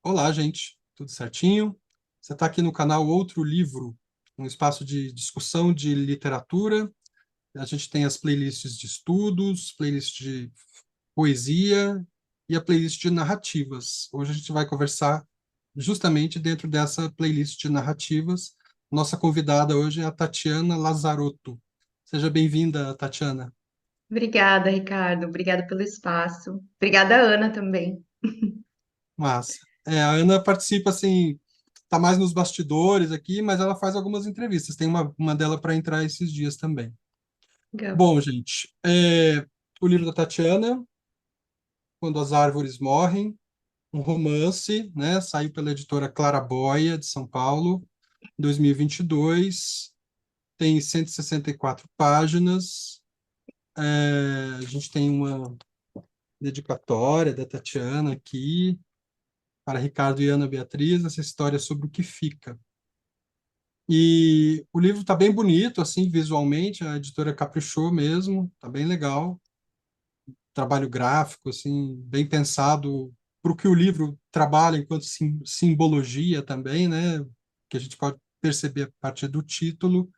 Olá, gente, tudo certinho? Você está aqui no canal Outro Livro, um espaço de discussão de literatura. A gente tem as playlists de estudos, playlist de poesia e a playlist de narrativas. Hoje a gente vai conversar justamente dentro dessa playlist de narrativas. Nossa convidada hoje é a Tatiana Lazarotto. Seja bem-vinda, Tatiana. Obrigada, Ricardo. Obrigada pelo espaço. Obrigada, Ana, também. Massa. A Ana participa, assim, tá mais nos bastidores aqui, mas ela faz algumas entrevistas. Tem uma dela para entrar esses dias também. Legal. Bom, gente, o livro da Tatiana, Quando as Árvores Morrem, um romance, né? Saiu pela editora Claraboia, de São Paulo, em 2022. Tem 164 páginas. A gente tem uma dedicatória da Tatiana aqui para Ricardo e Ana Beatriz, essa história sobre o que fica. E o livro está bem bonito, assim, visualmente, a editora caprichou mesmo, tá bem legal. Trabalho gráfico, assim, bem pensado para o que o livro trabalha enquanto simbologia também, né? Que a gente pode perceber a partir do título.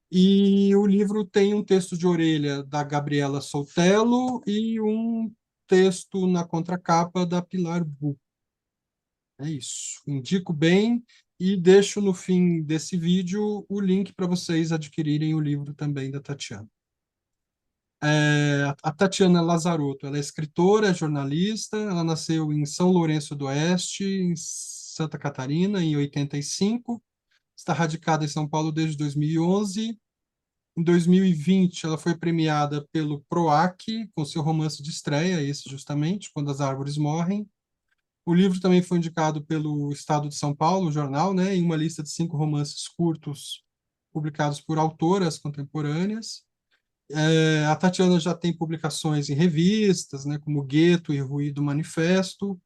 E o livro tem um texto de orelha da Gabriela Soltello e um texto na contracapa da Pilar Bu. É isso. Indico bem e deixo no fim desse vídeo o link para vocês adquirirem o livro também da Tatiana. A Tatiana Lazarotto, ela é escritora, é jornalista, ela nasceu em São Lourenço do Oeste, em Santa Catarina, em 85, está radicada em São Paulo desde 2011. Em 2020, ela foi premiada pelo PROAC com seu romance de estreia, esse justamente, Quando as Árvores Morrem. O livro também foi indicado pelo Estado de São Paulo, o jornal, né, em uma lista de 5 romances curtos publicados por autoras contemporâneas. A Tatiana já tem publicações em revistas, né, como Gueto e Ruído Manifesto.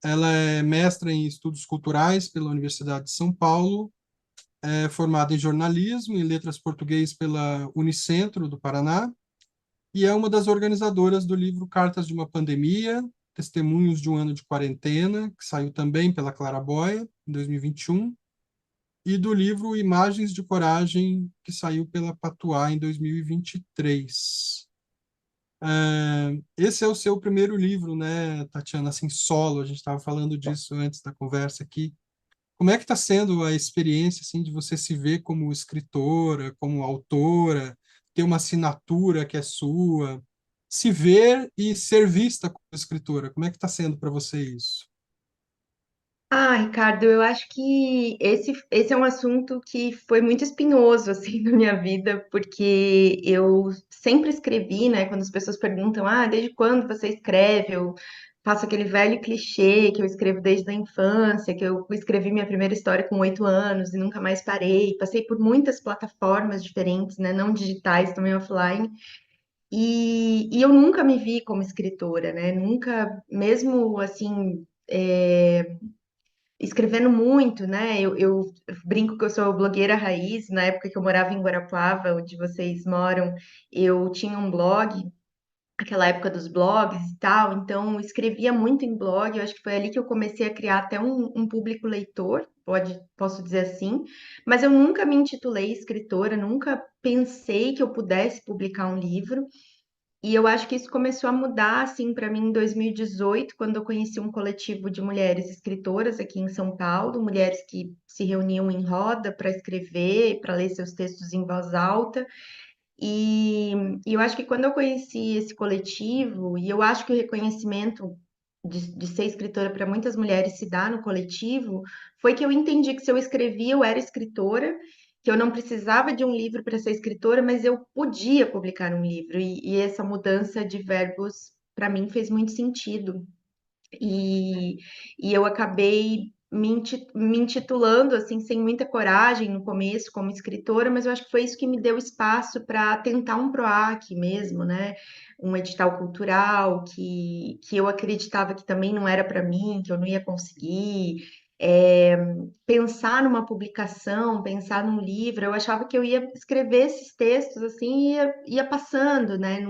Ela é mestra em estudos culturais pela Universidade de São Paulo, é formada em jornalismo e letras português pela Unicentro do Paraná e é uma das organizadoras do livro Cartas de uma Pandemia, Testemunhos de um Ano de Quarentena, que saiu também pela Claraboia, em 2021, e do livro Imagens de Coragem, que saiu pela Patuá em 2023. Esse é o seu primeiro livro, né, Tatiana, assim, solo, a gente estava falando disso antes da conversa aqui. Como é que está sendo a experiência, assim, de você se ver como escritora, como autora, ter uma assinatura que é sua, se ver e ser vista como escritora? Como é que está sendo para você isso? Ricardo, eu acho que esse é um assunto que foi muito espinhoso, assim, na minha vida, porque eu sempre escrevi, né? Quando as pessoas perguntam, desde quando você escreve? Eu faço aquele velho clichê que eu escrevo desde a infância, que eu escrevi minha primeira história com 8 anos e nunca mais parei. Passei por muitas plataformas diferentes, né? Não digitais, também offline. E eu nunca me vi como escritora, né? Nunca, mesmo assim, escrevendo muito, né? Eu brinco que eu sou blogueira raiz. Na época que eu morava em Guarapuava, onde vocês moram, eu tinha um blog, aquela época dos blogs e tal, então eu escrevia muito em blog. Eu acho que foi ali que eu comecei a criar até um público leitor, posso dizer assim, mas eu nunca me intitulei escritora, nunca pensei que eu pudesse publicar um livro. E eu acho que isso começou a mudar assim para mim em 2018, quando eu conheci um coletivo de mulheres escritoras aqui em São Paulo, mulheres que se reuniam em roda para escrever, para ler seus textos em voz alta. E, e eu acho que quando eu conheci esse coletivo, e eu acho que o reconhecimento de ser escritora para muitas mulheres se dá no coletivo, foi que eu entendi que se eu escrevia, eu era escritora, que eu não precisava de um livro para ser escritora, mas eu podia publicar um livro. E essa mudança de verbos, para mim, fez muito sentido. E, e eu acabei me intitulando assim sem muita coragem no começo como escritora, mas eu acho que foi isso que me deu espaço para tentar um PROAC mesmo, né? Um edital cultural que eu acreditava que também não era para mim, que eu não ia conseguir. É, pensar numa publicação, pensar num livro, eu achava que eu ia escrever esses textos assim e ia passando, né?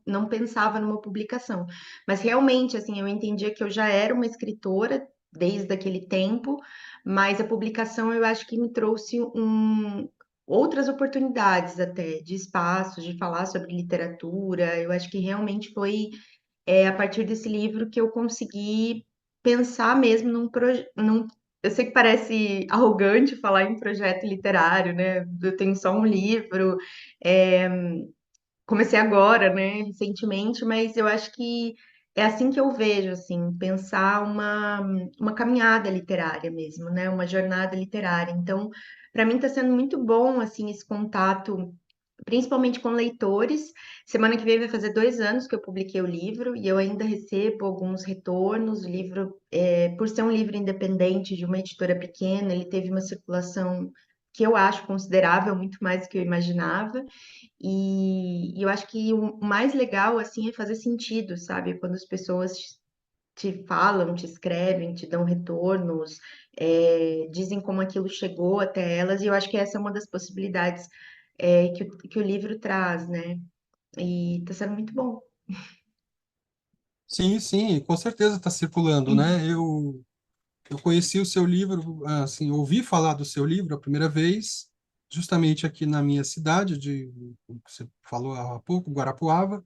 Não pensava numa publicação. Mas realmente, assim, eu entendia que eu já era uma escritora desde aquele tempo, mas a publicação eu acho que me trouxe outras oportunidades até, de espaços, de falar sobre literatura. Eu acho que realmente foi a partir desse livro que eu consegui pensar mesmo num projeto. Eu sei que parece arrogante falar em projeto literário, né? Eu tenho só um livro, é, comecei agora, né, recentemente, mas eu acho que é assim que eu vejo, assim, pensar uma caminhada literária mesmo, né, uma jornada literária. Então, para mim está sendo muito bom, assim, esse contato, principalmente com leitores. Semana que vem vai fazer 2 anos que eu publiquei o livro e eu ainda recebo alguns retornos. O livro, por ser um livro independente de uma editora pequena, ele teve uma circulação que eu acho considerável, muito mais do que eu imaginava. E eu acho que o mais legal, assim, é fazer sentido, sabe? Quando as pessoas te falam, te escrevem, te dão retornos, dizem como aquilo chegou até elas, e eu acho que essa é uma das possibilidades, que o livro traz, né? E tá sendo muito bom. Sim, sim, com certeza está circulando, né? Eu conheci o seu livro, assim, ouvi falar do seu livro a primeira vez, justamente aqui na minha cidade, você falou há pouco, Guarapuava,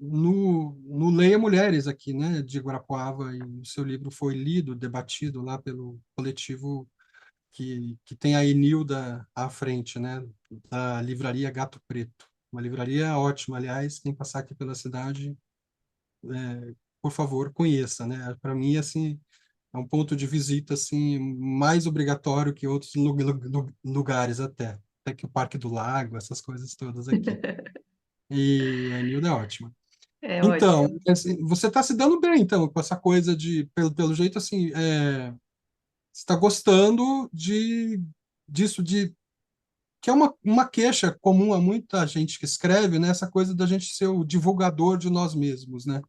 no Leia Mulheres aqui, né, de Guarapuava, e o seu livro foi lido, debatido lá pelo coletivo que tem a Enilda à frente, né, da livraria Gato Preto. Uma livraria ótima, aliás, quem passar aqui pela cidade, por favor, conheça, né? Para mim, assim, é um ponto de visita assim mais obrigatório que outros lugares até que o Parque do Lago, essas coisas todas aqui. E a Nilda é ótima. É Então, ótimo. assim, você está se dando bem, então, com essa coisa pelo jeito, assim, você está gostando disso, que é uma queixa comum a muita gente que escreve, né? Essa coisa da gente ser o divulgador de nós mesmos, né?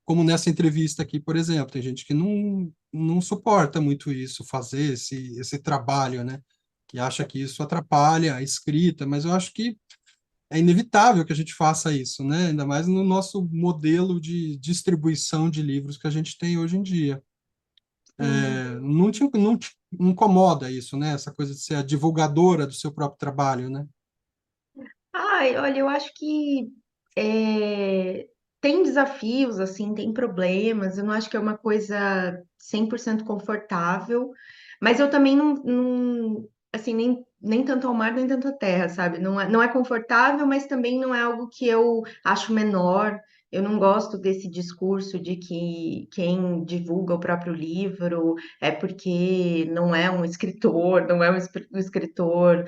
Como nessa entrevista aqui, por exemplo, tem gente que não suporta muito isso, fazer esse trabalho, né? Que acha que isso atrapalha a escrita, mas eu acho que é inevitável que a gente faça isso, né? Ainda mais no nosso modelo de distribuição de livros que a gente tem hoje em dia. Sim. Não te incomoda isso, né? Essa coisa de ser a divulgadora do seu próprio trabalho, né? Ai, olha, eu acho que é, tem desafios, assim, tem problemas. Eu não acho que é uma coisa 100% confortável, mas eu também assim, nem tanto ao mar, nem tanto à terra, sabe? Não é confortável, mas também não é algo que eu acho menor. Eu não gosto desse discurso de que quem divulga o próprio livro é porque não é um escritor, não é um escritor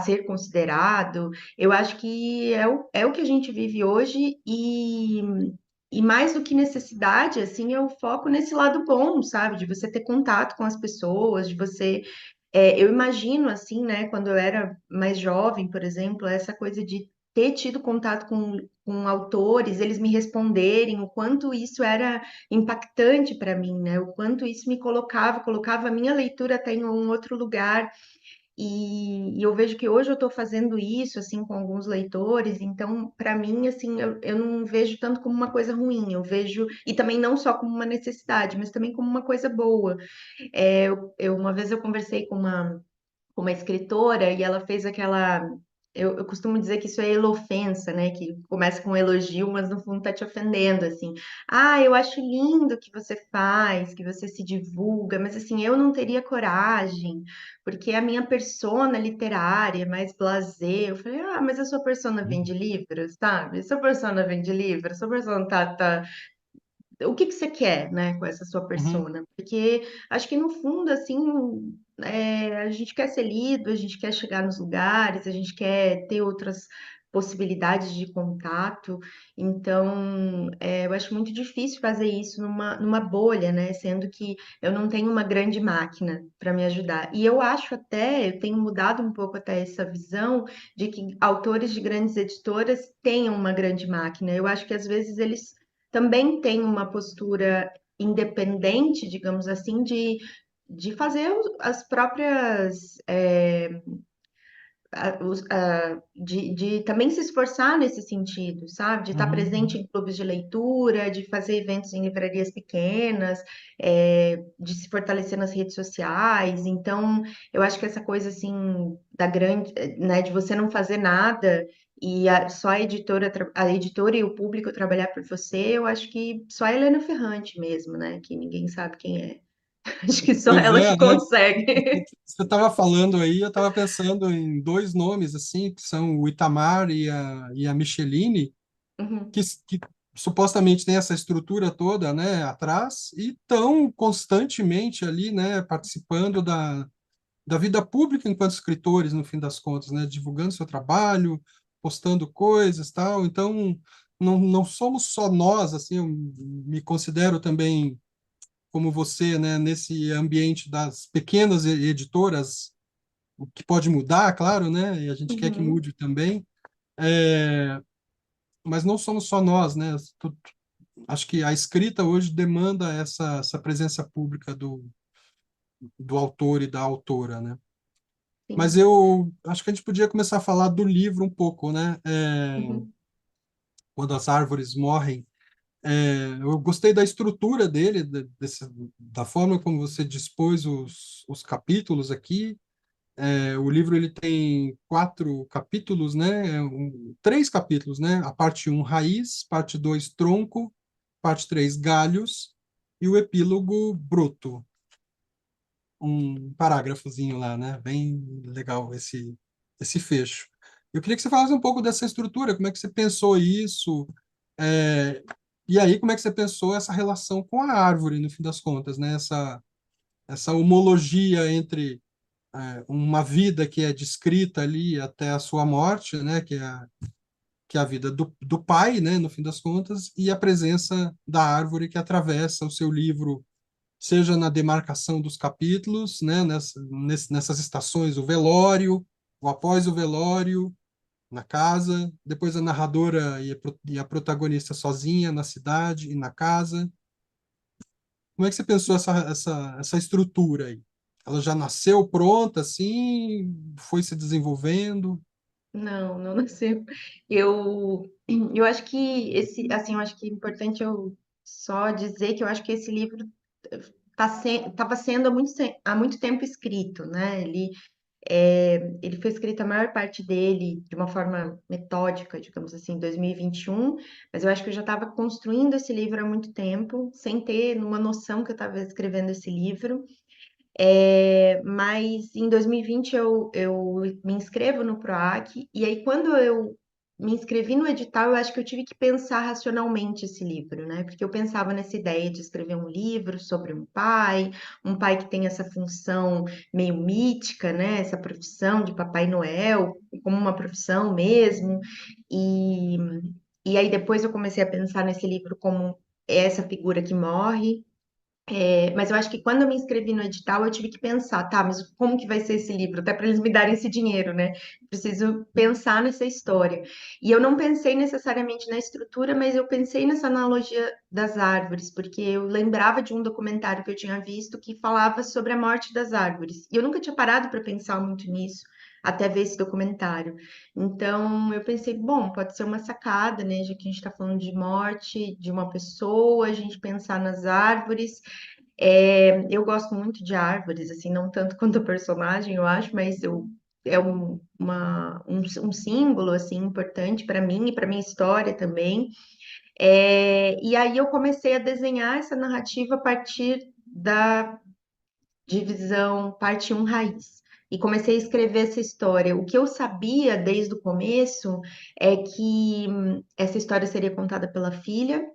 ser considerado. Eu acho que é o que a gente vive hoje e mais do que necessidade, assim, eu foco nesse lado bom, sabe? De você ter contato com as pessoas, de você. Eu imagino, assim, né, quando eu era mais jovem, por exemplo, essa coisa de ter tido contato com autores, eles me responderem, o quanto isso era impactante para mim, né? O quanto isso colocava a minha leitura até em um outro lugar. E eu vejo que hoje eu estou fazendo isso assim com alguns leitores, então para mim assim eu não vejo tanto como uma coisa ruim, eu vejo e também não só como uma necessidade, mas também como uma coisa boa. Uma vez eu conversei com uma escritora e ela fez aquela. Eu costumo dizer que isso é elofensa, né? Que começa com um elogio, mas no fundo tá te ofendendo, assim. Ah, eu acho lindo o que você faz, que você se divulga, mas assim, eu não teria coragem, porque a minha persona literária é mais blasé. Eu falei, ah, mas a sua persona vende livros, sabe? A sua persona vende livros, a sua persona tá o que que você quer, né, com essa sua Uhum, persona? Porque acho que no fundo, assim, a gente quer ser lido, a gente quer chegar nos lugares, a gente quer ter outras possibilidades de contato. Então, eu acho muito difícil fazer isso numa bolha, né? Sendo que eu não tenho uma grande máquina para me ajudar. E eu acho até, eu tenho mudado um pouco até essa visão de que autores de grandes editoras tenham uma grande máquina. Eu acho que às vezes eles também tem uma postura independente, digamos assim, de fazer as próprias de também se esforçar nesse sentido, sabe? De estar presente Uhum. em clubes de leitura, de fazer eventos em livrarias pequenas, de se fortalecer nas redes sociais. Então, eu acho que essa coisa assim da grande, né, de você não fazer nada e só a editora e o público trabalhar por você, eu acho que só a Helena Ferrante mesmo, né? Que ninguém sabe quem é. Acho que só Pois ela é, que né? consegue. Você estava falando aí, eu estava pensando em dois nomes, assim, que são o Itamar e a Micheline, Uhum, que supostamente tem essa estrutura toda, né, atrás, e estão constantemente ali, né, participando da vida pública enquanto escritores, no fim das contas, né, divulgando seu trabalho, postando coisas, tal. Então, não somos só nós, assim, eu me considero também como você, né, nesse ambiente das pequenas editoras, o que pode mudar, claro, né, e a gente quer que uhum. mude também, é, mas não somos só nós, né, acho que a escrita hoje demanda essa presença pública do autor e da autora, né. Mas Sim. eu acho que a gente podia começar a falar do livro um pouco, né, Uhum. Quando as árvores morrem. Eu gostei da estrutura dele, da forma como você dispôs os capítulos aqui. O livro ele tem quatro capítulos, né? Três capítulos, né? A parte um raiz, parte 2 tronco, parte 3 galhos e o epílogo broto, um parágrafozinho lá, né? Bem legal esse fecho. Eu queria que você falasse um pouco dessa estrutura, como é que você pensou isso, é, e aí como é que você pensou essa relação com a árvore, no fim das contas, né? Essa homologia entre uma vida que é descrita ali até a sua morte, né, que é a vida do pai, né, no fim das contas, e a presença da árvore que atravessa o seu livro, seja na demarcação dos capítulos, né, nessas estações, o velório, o após o velório, na casa, depois a narradora e a protagonista sozinha na cidade e na casa. Como é que você pensou essa estrutura aí? Ela já nasceu pronta, assim, foi se desenvolvendo? Não, não nasceu. Eu acho que assim, eu acho que é importante eu só dizer que eu acho que esse livro estava sendo há muito tempo escrito, né? Ele foi escrito a maior parte dele de uma forma metódica, digamos assim, em 2021, mas eu acho que eu já estava construindo esse livro há muito tempo, sem ter uma noção que eu estava escrevendo esse livro. Mas em 2020 eu me inscrevo no PROAC, e aí quando eu me inscrevi no edital, eu acho que eu tive que pensar racionalmente esse livro, né? Porque eu pensava nessa ideia de escrever um livro sobre um pai que tem essa função meio mítica, né? Essa profissão de Papai Noel, como uma profissão mesmo. E, e aí depois eu comecei a pensar nesse livro como essa figura que morre. Mas eu acho que quando eu me inscrevi no edital, eu tive que pensar, tá, mas como que vai ser esse livro? Até para eles me darem esse dinheiro, né? Preciso pensar nessa história. E eu não pensei necessariamente na estrutura, mas eu pensei nessa analogia das árvores, porque eu lembrava de um documentário que eu tinha visto que falava sobre a morte das árvores. E eu nunca tinha parado para pensar muito nisso, até ver esse documentário. Então, eu pensei, bom, pode ser uma sacada, né? Já que a gente está falando de morte de uma pessoa, a gente pensar nas árvores. Eu gosto muito de árvores, assim, não tanto quanto o personagem, eu acho, mas é um símbolo, assim, importante para mim e para minha história também. E aí eu comecei a desenhar essa narrativa a partir da divisão parte um raiz. E comecei a escrever essa história. O que eu sabia desde o começo é que essa história seria contada pela filha,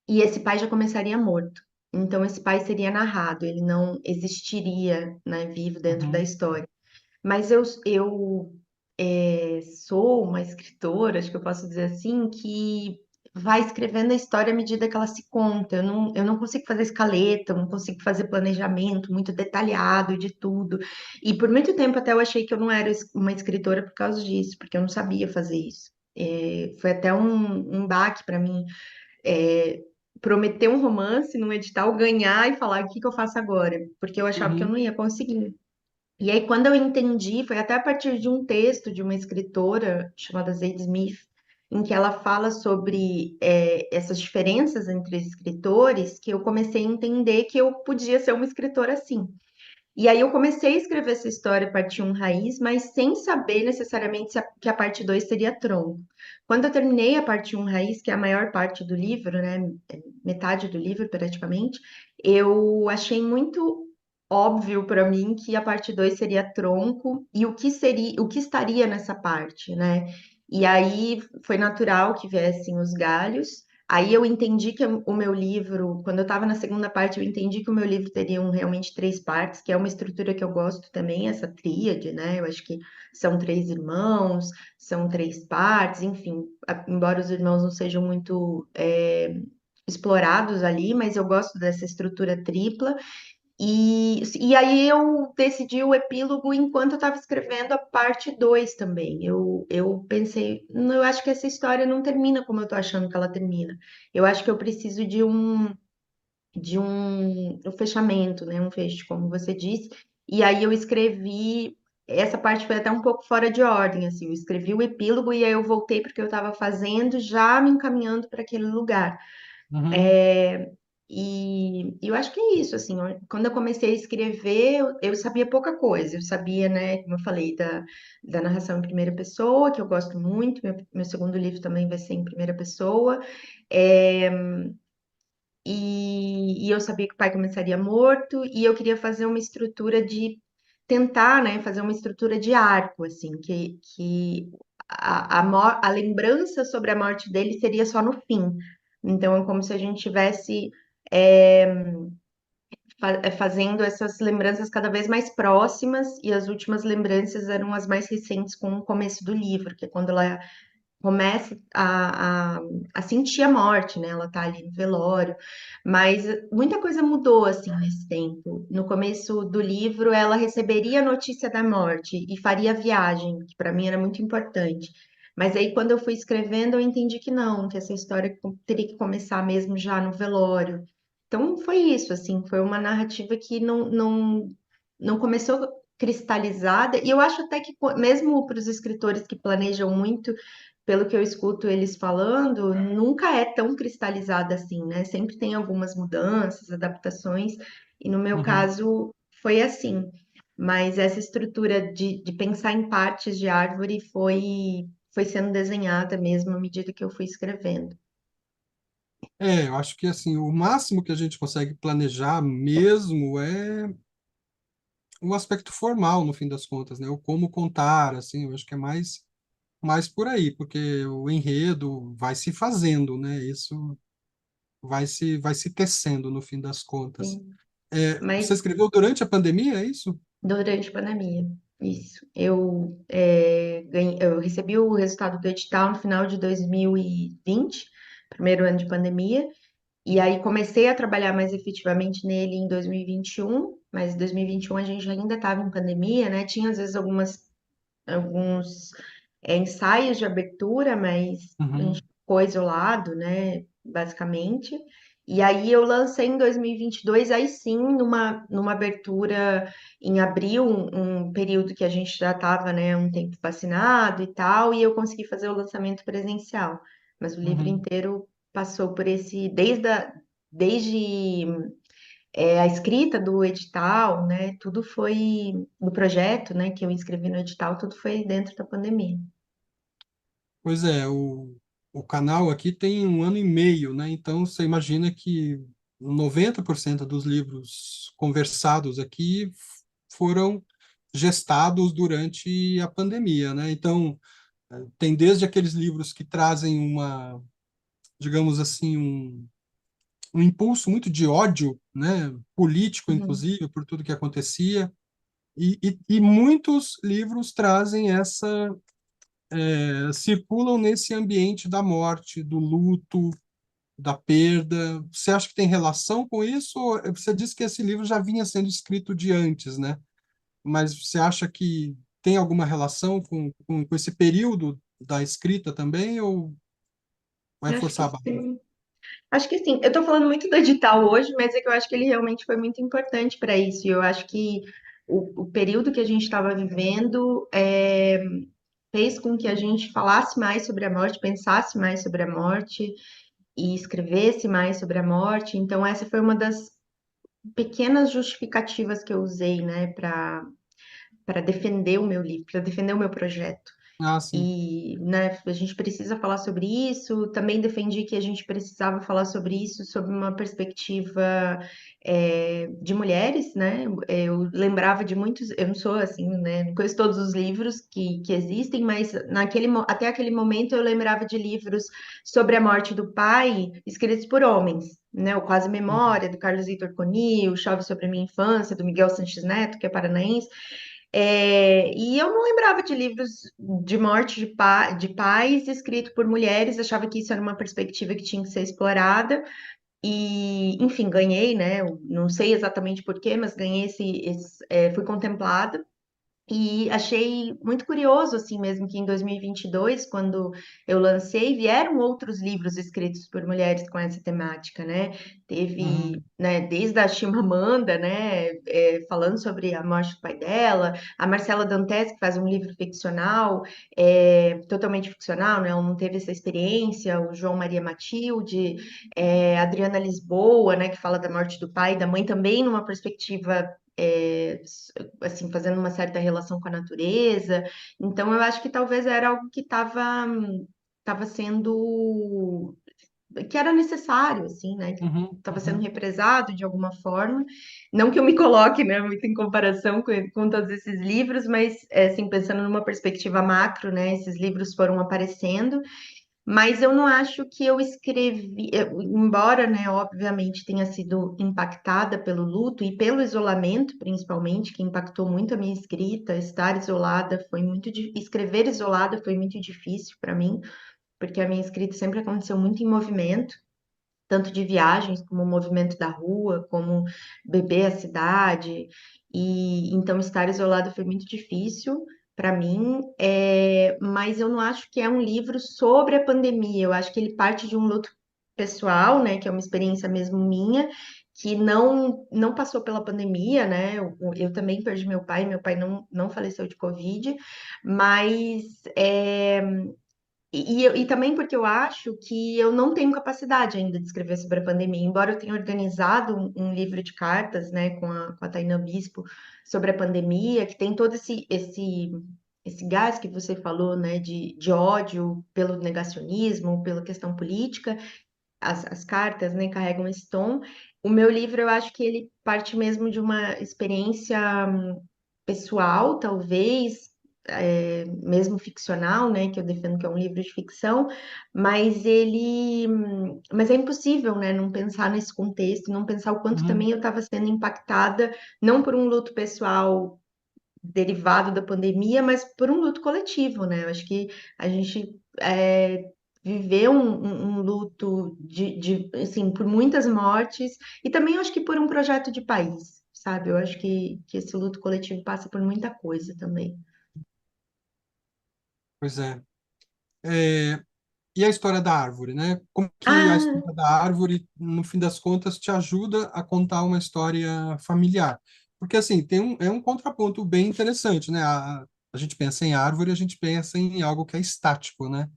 e esse pai já começaria morto. Então, esse pai seria narrado, ele não existiria, né, vivo dentro da Uhum, história. Mas eu sou uma escritora, acho que eu posso dizer assim, que vai escrevendo a história à medida que ela se conta. Eu não consigo fazer escaleta, eu não consigo fazer planejamento muito detalhado de tudo. E por muito tempo até eu achei que eu não era uma escritora por causa disso, porque eu não sabia fazer isso. Foi até um baque para mim é, prometer um romance num edital, ganhar e falar o que que eu faço agora, porque eu achava que eu uhum. não ia conseguir. E aí, quando eu entendi, foi até a partir de um texto de uma escritora chamada Zadie Smith, em que ela fala sobre essas diferenças entre escritores, que eu comecei a entender que eu podia ser uma escritora assim. E aí eu comecei a escrever essa história parte um raiz, mas sem saber necessariamente que a parte 2 seria tronco. Quando eu terminei a parte um raiz, que é a maior parte do livro, né, metade do livro praticamente, eu achei muito óbvio para mim que a parte 2 seria tronco e o que estaria nessa parte, né? E aí foi natural que viessem os galhos. Aí eu entendi que o meu livro, quando eu estava na segunda parte, eu entendi que o meu livro teria realmente três partes, que é uma estrutura que eu gosto também, essa tríade, né? Eu acho que são três irmãos, são três partes, enfim, embora os irmãos não sejam muito explorados ali, mas eu gosto dessa estrutura tripla. E aí eu decidi o epílogo enquanto eu estava escrevendo a parte 2 também. Eu pensei, "Não, eu acho que essa história não termina como eu estou achando que ela termina. Eu acho que eu preciso de um fechamento, né? Um fecho, como você disse. E aí eu escrevi. Essa parte foi até um pouco fora de ordem, assim. Eu escrevi o epílogo e aí eu voltei porque eu estava fazendo, já me encaminhando para aquele lugar. Uhum, E eu acho que é isso, assim, quando eu comecei a escrever, eu sabia pouca coisa, eu sabia, né, como eu falei, da narração em primeira pessoa, que eu gosto muito, meu segundo livro também vai ser em primeira pessoa, é, e eu sabia que o pai começaria morto, e eu queria fazer uma estrutura tentar, né, fazer uma estrutura de arco, assim, que a lembrança sobre a morte dele seria só no fim. Então, é como se a gente tivesse é, fazendo essas lembranças cada vez mais próximas, e as últimas lembranças eram as mais recentes com o começo do livro, que é quando ela começa a sentir a morte, né? Ela tá ali no velório, mas muita coisa mudou assim nesse tempo. No começo do livro, ela receberia a notícia da morte e faria a viagem, que para mim era muito importante. Mas aí, quando eu fui escrevendo, eu entendi que não, que essa história teria que começar mesmo já no velório. Então, foi isso, assim, foi uma narrativa que não começou cristalizada, e eu acho até que, mesmo para os escritores que planejam muito, pelo que eu escuto eles falando, nunca é tão cristalizada assim, né? Sempre tem algumas mudanças, adaptações, e no meu uhum. caso foi assim. Mas essa estrutura de pensar em partes de árvore foi sendo desenhada mesmo à medida que eu fui escrevendo. Eu acho que assim, o máximo que a gente consegue planejar mesmo é o aspecto formal, no fim das contas, né? O como contar, assim, eu acho que é mais por aí, porque o enredo vai se fazendo, né? Isso vai se tecendo no fim das contas. Sim. Você Mas escreveu durante a pandemia, é isso? durante a pandemia, isso. Eu recebi o resultado do edital no final de 2020, primeiro ano de pandemia. E aí comecei a trabalhar mais efetivamente nele em 2021, mas em 2021 a gente ainda estava em pandemia, né? Tinha às vezes alguns ensaios de abertura, mas a gente Uhum, ficou isolado, né? Basicamente. E aí eu lancei em 2022, aí sim, numa abertura em abril, um período que a gente já estava, né, um tempo vacinado e tal, e eu consegui fazer o lançamento presencial. Mas o livro uhum. inteiro passou por desde a escrita do edital, né? Tudo foi do projeto, né? Que eu inscrevi no edital, tudo foi dentro da pandemia. Pois é, o canal aqui tem 1 ano e meio, né? Então você imagina que 90% dos livros conversados aqui foram gestados durante a pandemia, né? Então, tem desde aqueles livros que trazem digamos assim, um impulso muito de ódio, né? Político, Uhum, inclusive, por tudo que acontecia, e muitos livros trazem circulam nesse ambiente da morte, do luto, da perda. Você acha que tem relação com isso? Ou você disse que esse livro já vinha sendo escrito de antes, né? Mas você acha que tem alguma relação com esse período da escrita também, ou vai eu acho que forçar a barra? sim. Acho que sim. Eu tô falando muito do edital hoje, mas é que eu acho que ele realmente foi muito importante para isso. E eu acho que o período que a gente estava vivendo fez com que a gente falasse mais sobre a morte, pensasse mais sobre a morte e escrevesse mais sobre a morte. Então, essa foi uma das pequenas justificativas que eu usei, né, para defender o meu livro, para defender o meu projeto. Ah, sim. E, né, a gente precisa falar sobre isso. Também defendi que a gente precisava falar sobre isso sob uma perspectiva de mulheres, né? Eu lembrava de muitos, eu não sou assim, né? Não conheço todos os livros que existem, mas até aquele momento eu lembrava de livros sobre a morte do pai, escritos por homens. Né, o Quase Uhum. Memória, do Carlos Vitor Coni, o Chove sobre a Minha Infância, do Miguel Sanches Neto, que é paranaense. E eu não lembrava de livros de morte de pais escritos por mulheres, achava que isso era uma perspectiva que tinha que ser explorada. E, enfim, ganhei, né? Eu não sei exatamente por quê, mas ganhei fui contemplada. E achei muito curioso, assim mesmo, que em 2022, quando eu lancei, vieram outros livros escritos por mulheres com essa temática, né? Teve, Uhum. né, desde a Chimamanda, né, falando sobre a morte do pai dela, a Marcela Dantes, que faz um livro ficcional, totalmente ficcional, né? Ela não teve essa experiência, o João Maria Matilde, a Adriana Lisboa, né, que fala da morte do pai e da mãe, também numa perspectiva assim, fazendo uma certa relação com a natureza. Então, eu acho que talvez era algo que estava sendo que era necessário, assim, né? Que Uhum. estava sendo Uhum. represado de alguma forma. Não que eu me coloque, né, muito em comparação com todos esses livros, mas assim, pensando numa perspectiva macro, né? Esses livros foram aparecendo. Mas eu não acho que eu escrevi, embora, né, obviamente tenha sido impactada pelo luto e pelo isolamento, principalmente, que impactou muito a minha escrita, estar isolada foi escrever isolada foi muito difícil para mim, porque a minha escrita sempre aconteceu muito em movimento, tanto de viagens, como o movimento da rua, como beber a cidade, e então estar isolada foi muito difícil para mim, mas eu não acho que é um livro sobre a pandemia, eu acho que ele parte de um luto pessoal, né, que é uma experiência mesmo minha, que não passou pela pandemia, né, eu também perdi meu pai não faleceu de Covid, mas e também porque eu acho que eu não tenho capacidade ainda de escrever sobre a pandemia, embora eu tenha organizado um livro de cartas, né, com a Tainá Bispo sobre a pandemia, que tem todo esse gás que você falou, né, de ódio pelo negacionismo, pela questão política, as cartas, né, carregam esse tom. O meu livro, eu acho que ele parte mesmo de uma experiência pessoal, talvez, mesmo ficcional, né, que eu defendo que é um livro de ficção, mas é impossível, né, não pensar nesse contexto, não pensar o quanto Uhum. também eu estava sendo impactada, não por um luto pessoal derivado da pandemia, mas por um luto coletivo, né? Eu acho que a gente viveu um luto assim, por muitas mortes e também eu acho que por um projeto de país, sabe? Eu acho que esse luto coletivo passa por muita coisa também. Pois é. É, e a história da árvore, né? Como que a Ah, história da árvore, no fim das contas, te ajuda a contar uma história familiar? Porque, assim, é um contraponto bem interessante, né? A gente pensa em árvore, a gente pensa em algo que é estático, né?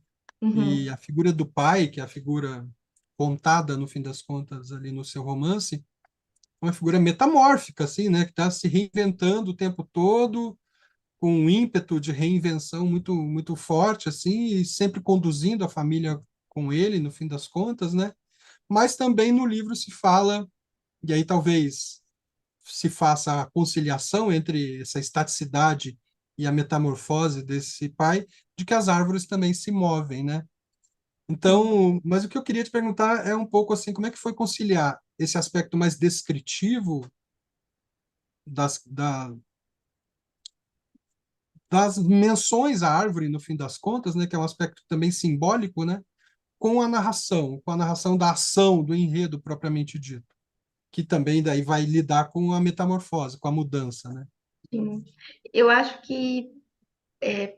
E uhum, a figura do pai, que é a figura contada, no fim das contas, ali no seu romance, é uma figura metamórfica, assim, né? Que está se reinventando o tempo todo, com um ímpeto de reinvenção muito forte, assim, e sempre conduzindo a família com ele, no fim das contas, né? Mas também no livro se fala, e aí talvez se faça a conciliação entre essa estaticidade e a metamorfose desse pai, de que as árvores também se movem, né? sim, Então, mas o que eu queria te perguntar é um pouco assim, como é que foi conciliar esse aspecto mais descritivo da, das menções à árvore, no fim das contas, né, que é um aspecto também simbólico, né, com a narração da ação, do enredo propriamente dito, que também daí vai lidar com a metamorfose, com a mudança, né? sim. Eu acho que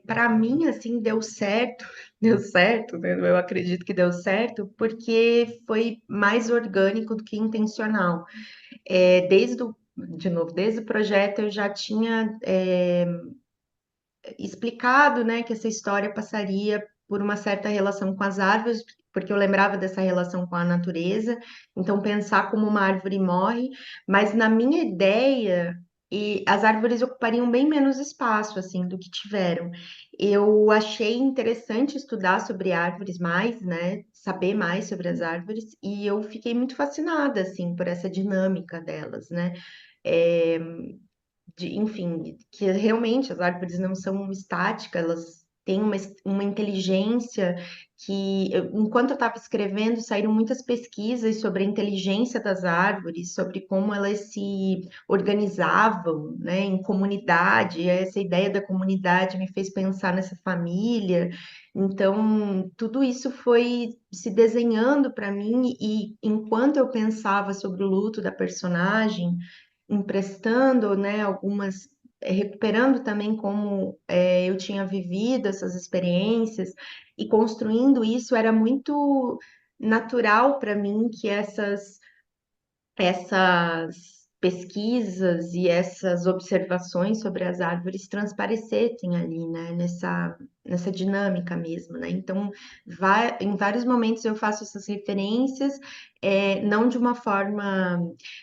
para mim assim deu certo, deu certo, né? Eu acredito que deu certo porque foi mais orgânico do que intencional. de novo, desde o projeto eu já tinha explicado, né, que essa história passaria por uma certa relação com as árvores, porque eu lembrava dessa relação com a natureza, então pensar como uma árvore morre, mas na minha ideia, e as árvores ocupariam bem menos espaço assim do que tiveram. Eu achei interessante estudar sobre árvores mais, né, saber mais sobre as árvores, e eu fiquei muito fascinada assim por essa dinâmica delas, né? É, enfim, que realmente as árvores não são estáticas, elas têm uma inteligência que, enquanto eu estava escrevendo, saíram muitas pesquisas sobre a inteligência das árvores, sobre como elas se organizavam, né, em comunidade. E essa ideia da comunidade me fez pensar nessa família. Então, tudo isso foi se desenhando para mim, e enquanto eu pensava sobre o luto da personagem, emprestando, né, algumas, recuperando também como eu tinha vivido essas experiências e construindo isso, era muito natural para mim que essas pesquisas e essas observações sobre as árvores transparecessem ali, né, nessa dinâmica mesmo, né? Então, em vários momentos eu faço essas referências, não de uma forma.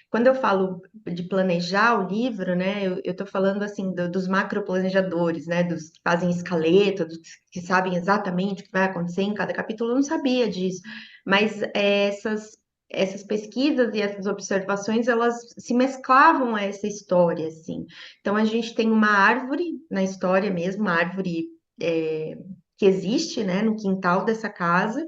Quando eu falo de planejar o livro, né, eu estou falando assim dos macroplanejadores, né, dos que fazem escaleta, dos que sabem exatamente o que vai acontecer em cada capítulo, eu não sabia disso, mas essas pesquisas e essas observações, elas se mesclavam a essa história, assim. Então, a gente tem uma árvore na história mesmo, uma árvore que existe, né, no quintal dessa casa,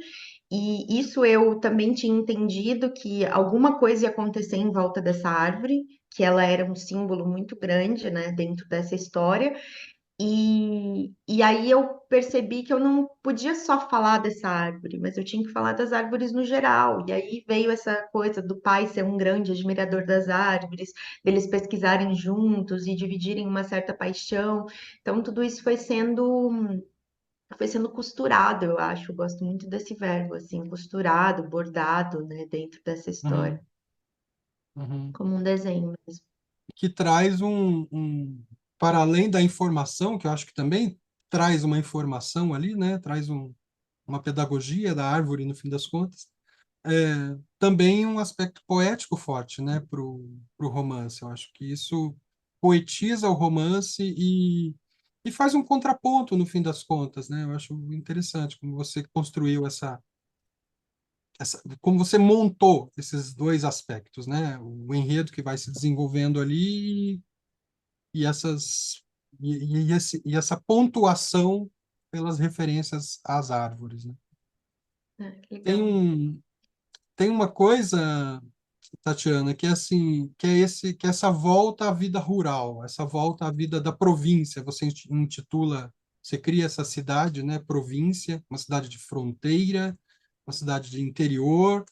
e isso eu também tinha entendido que alguma coisa ia acontecer em volta dessa árvore, que ela era um símbolo muito grande, né, dentro dessa história, e aí eu percebi que eu não podia só falar dessa árvore, mas eu tinha que falar das árvores no geral. E aí veio essa coisa do pai ser um grande admirador das árvores, deles pesquisarem juntos e dividirem uma certa paixão. Então tudo isso foi sendo costurado, eu acho. Eu gosto muito desse verbo, assim, costurado, bordado, né, dentro dessa história, Uhum, uhum. como um desenho mesmo. Que traz para além da informação, que eu acho que também traz uma informação ali, né? Traz uma pedagogia da árvore, no fim das contas, também um aspecto poético forte, né, pro romance. Eu acho que isso poetiza o romance e faz um contraponto, no fim das contas, né? Eu acho interessante como você construiu como você montou esses dois aspectos, né? O enredo que vai se desenvolvendo ali e essas e essa pontuação pelas referências às árvores, né? Ah, que Tem legal. um tem uma coisa, Tatiana, que é assim, que é essa volta à vida rural, essa volta à vida da província. Você intitula, você cria essa cidade, né, província, uma cidade de fronteira, uma cidade de interior.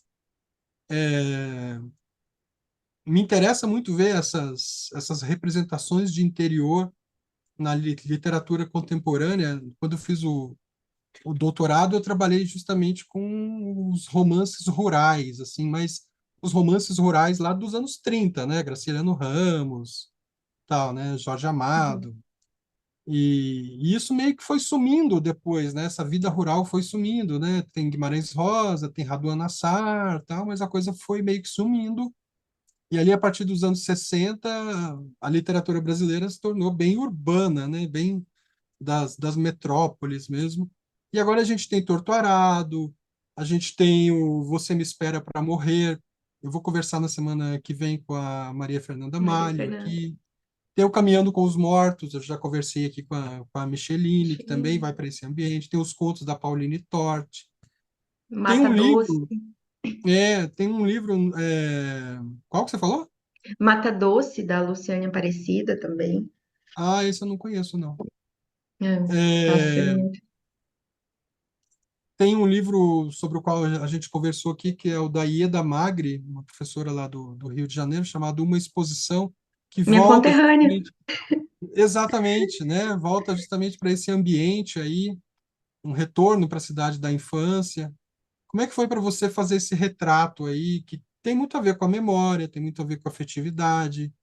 Me interessa muito ver essas representações de interior na literatura contemporânea. Quando eu fiz o doutorado, eu trabalhei justamente com os romances rurais, assim, mas os romances rurais lá dos anos 30, né? Graciliano Ramos, tal, né? Jorge Uhum. Amado. E isso meio que foi sumindo depois, né? Essa vida rural foi sumindo, né? Tem Guimarães Rosa, tem Raduan Nassar, tal, mas a coisa foi meio que sumindo. E ali, a partir dos anos 60, a literatura brasileira se tornou bem urbana, né? Bem das metrópoles mesmo. E agora a gente tem Torto Arado, a gente tem o Você Me Espera para Morrer. Eu vou conversar na semana que vem com a Maria Fernanda Maria Malha Fernanda. aqui. Tem o Caminhando com os Mortos, eu já conversei aqui com a Micheline, que também vai para esse ambiente. Tem os contos da Pauline Torti. Tem Mata um Doce. livro, tem um livro, qual que você falou? Mata Doce, da Luciane Aparecida também. Ah, esse eu não conheço, não. É, nossa, é É, muito. Tem um livro sobre o qual a gente conversou aqui, que é o da Ieda Magri, uma professora lá do Rio de Janeiro, chamado Uma Exposição, que Minha volta conterrânea. justamente, exatamente, né? Volta justamente para esse ambiente aí, um retorno para a cidade da infância. Como é que foi para você fazer esse retrato aí, que tem muito a ver com a memória, tem muito a ver com a afetividade?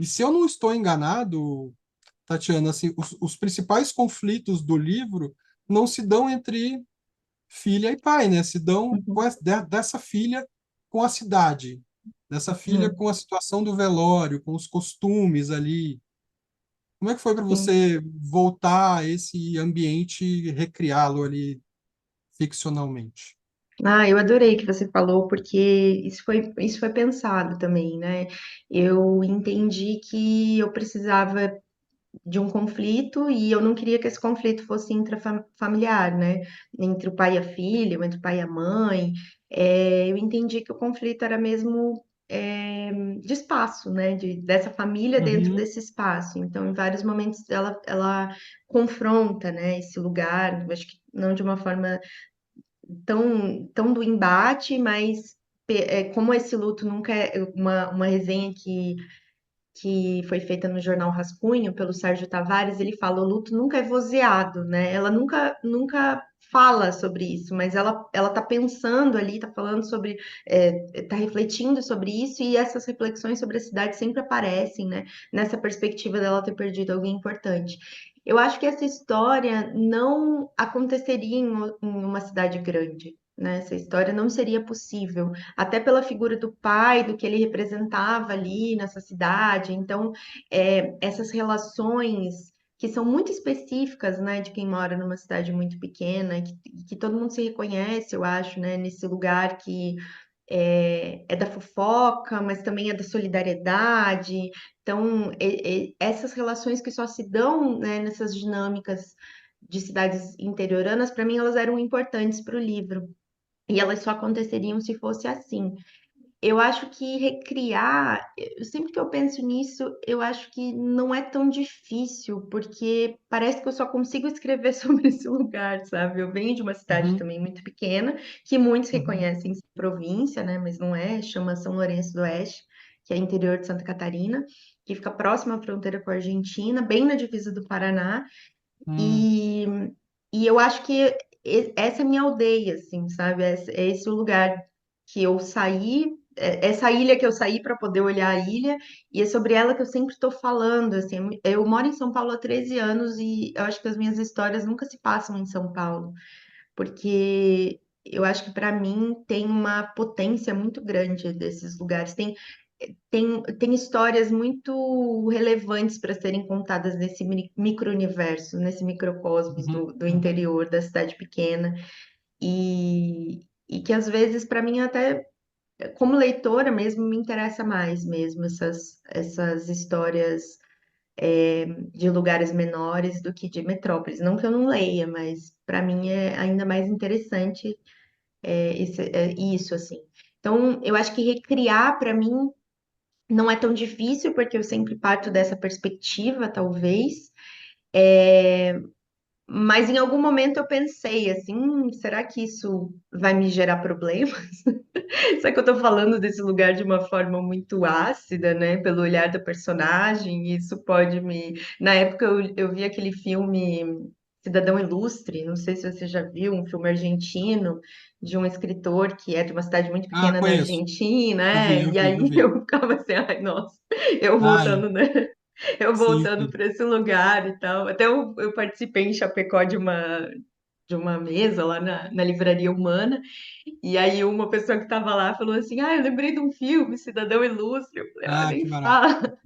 E se eu não estou enganado, Tatiana, assim, os principais conflitos do livro não se dão entre filha e pai, né? Se dão Uhum. dessa filha com a cidade, dessa filha Uhum. com a situação do velório, com os costumes ali. Como é que foi para Sim. você voltar a esse ambiente e recriá-lo ali ficcionalmente? Ah, eu adorei que você falou, porque isso foi pensado também, né? Eu entendi que eu precisava de um conflito e eu não queria que esse conflito fosse intrafamiliar, né? Entre o pai e a filha, ou entre o pai e a mãe. Eu entendi que o conflito era mesmo de espaço, né? Dessa família dentro Uhum, desse espaço. Então, em vários momentos, ela confronta, né, esse lugar, eu acho que não de uma forma tão do embate, mas como esse luto nunca é uma resenha que foi feita no jornal Rascunho pelo Sérgio Tavares, ele fala, o luto nunca é vozeado, né? Ela nunca fala sobre isso, mas ela tá pensando ali, tá falando sobre, tá refletindo sobre isso, e essas reflexões sobre a cidade sempre aparecem, né? Nessa perspectiva dela ter perdido alguém importante. Eu acho que essa história não aconteceria em uma cidade grande. Né? Essa história não seria possível até pela figura do pai, do que ele representava ali nessa cidade. Então, essas relações que são muito específicas, né, de quem mora numa cidade muito pequena, que todo mundo se reconhece, eu acho, né, nesse lugar que é da fofoca, mas também é da solidariedade. Então, essas relações que só se dão, né, nessas dinâmicas de cidades interioranas, para mim, elas eram importantes para o livro. E elas só aconteceriam se fosse assim. Eu acho que recriar, sempre que eu penso nisso, eu acho que não é tão difícil, porque parece que eu só consigo escrever sobre esse lugar, sabe? Eu venho de uma cidade uhum, também muito pequena, que muitos uhum, reconhecem ser província, né? Mas não é, chama São Lourenço do Oeste, que é interior de Santa Catarina, que fica próximo à fronteira com a Argentina, bem na divisa do Paraná. uhum, E, e eu acho que essa é a minha aldeia, assim, sabe? É esse o lugar que eu saí, essa ilha que eu saí para poder olhar a ilha, e é sobre ela que eu sempre estou falando, assim. Eu moro em São Paulo há 13 anos e eu acho que as minhas histórias nunca se passam em São Paulo, porque eu acho que para mim tem uma potência muito grande desses lugares. Tem histórias muito relevantes para serem contadas nesse micro-universo, nesse microcosmos uhum, do uhum, interior da cidade pequena, e que às vezes, para mim, até como leitora mesmo, me interessa mais mesmo essas histórias de lugares menores do que de metrópoles. Não que eu não leia, mas para mim é ainda mais interessante isso, assim. Então, eu acho que recriar, para mim, não é tão difícil, porque eu sempre parto dessa perspectiva, talvez. Mas em algum momento eu pensei assim, será que isso vai me gerar problemas? Será que eu tô falando desse lugar de uma forma muito ácida, né? Pelo olhar da personagem, e isso pode me. Na época eu vi aquele filme Cidadão Ilustre, não sei se você já viu, um filme argentino de um escritor que é de uma cidade muito ah, pequena da conheço. Argentina, Eu vi, né? eu E vi, eu aí vi. eu ficava assim, ai, nossa, eu Ah, é. voltando, né? Eu Sim, voltando sim. para esse lugar e tal. Até eu participei em Chapecó de uma mesa lá na Livraria Humana, e aí uma pessoa que estava lá falou assim: Ah, eu lembrei de um filme, Cidadão Ilustre. Eu falei: Ah, Ah, nem que barato. fala.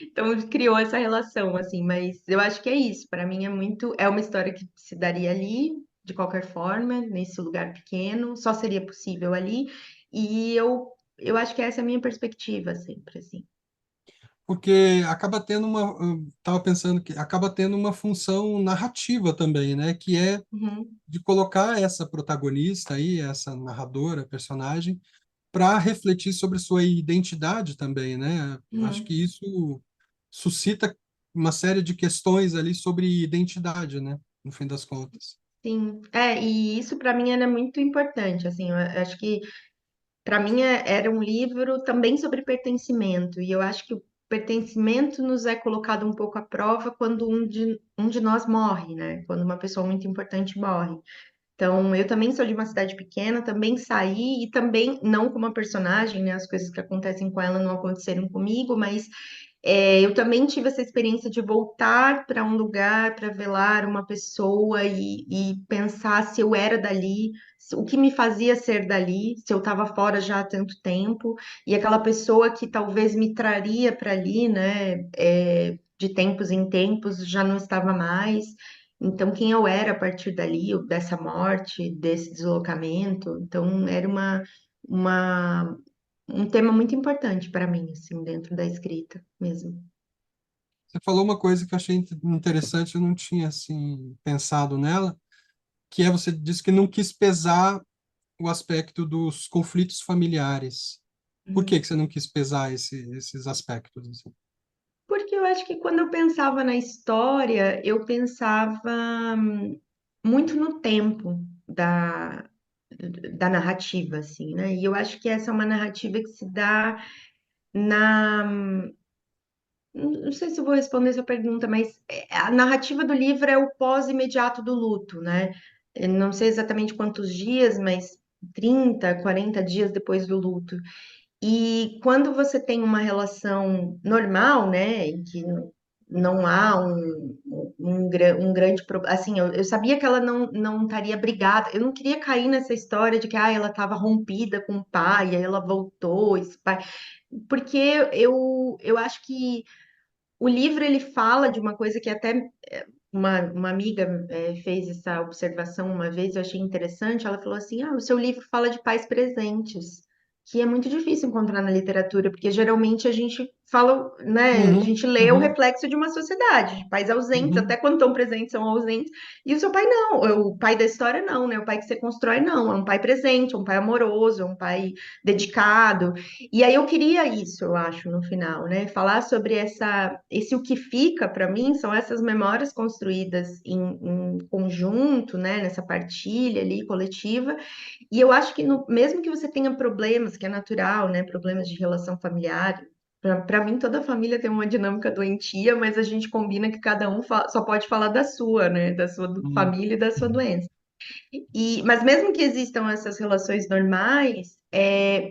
Então criou essa relação, assim, mas eu acho que é isso. Para mim é uma história que se daria ali, de qualquer forma, nesse lugar pequeno, só seria possível ali, e eu acho que essa é a minha perspectiva sempre, assim. Porque acaba tendo uma, eu tava pensando que acaba tendo uma função narrativa também, né? Que é Uhum, de colocar essa protagonista aí, essa narradora, personagem, para refletir sobre sua identidade também, né? Acho uhum. que isso suscita uma série de questões ali sobre identidade, né? No fim das contas. Sim, e isso para mim era muito importante, assim, eu acho que para mim era um livro também sobre pertencimento, e eu acho que o pertencimento nos é colocado um pouco à prova quando um de nós morre, né? Quando uma pessoa muito importante morre. Então, eu também sou de uma cidade pequena, também saí e também, não como uma personagem, né? As coisas que acontecem com ela não aconteceram comigo, mas eu também tive essa experiência de voltar para um lugar para velar uma pessoa e pensar se eu era dali, o que me fazia ser dali, se eu estava fora já há tanto tempo, e aquela pessoa que talvez me traria para ali, né? De tempos em tempos já não estava mais. Então, quem eu era a partir dali, dessa morte, desse deslocamento, então era uma, um tema muito importante para mim, assim, dentro da escrita mesmo. Você falou uma coisa que eu achei interessante, eu não tinha assim pensado nela, que é você disse que não quis pesar o aspecto dos conflitos familiares. Por que Uhum. que você não quis pesar esses aspectos, assim? Porque eu acho que quando eu pensava na história, eu pensava muito no tempo da narrativa, assim, né? E eu acho que essa é uma narrativa que se dá na. Não sei se eu vou responder essa pergunta, mas a narrativa do livro é o pós-imediato do luto, né? Eu não sei exatamente quantos dias, mas 30, 40 dias depois do luto. E quando você tem uma relação normal, né, em que não há um grande problema, assim, eu sabia que ela não estaria brigada, eu não queria cair nessa história de que ela estava rompida com o pai, aí ela voltou, esse pai, porque eu acho que o livro ele fala de uma coisa que até uma amiga fez essa observação uma vez, eu achei interessante. Ela falou assim: o seu livro fala de pais presentes, que é muito difícil encontrar na literatura, porque geralmente a gente fala, né? A Uhum, gente lê o uhum, reflexo de uma sociedade, de pais ausentes, até uhum, quando estão presentes são ausentes, e o seu pai não, o pai da história não, né? O pai que você constrói não, é um pai presente, é um pai amoroso, é um pai dedicado. E aí eu queria isso, eu acho, no final, né? Falar sobre esse o que fica para mim são essas memórias construídas em conjunto, né? Nessa partilha ali coletiva. E eu acho que mesmo que você tenha problemas, que é natural, né? Problemas de relação familiar. Para mim, toda família tem uma dinâmica doentia, mas a gente combina que cada um só pode falar da sua, né? Da sua uhum, família e da sua doença. Mas mesmo que existam essas relações normais,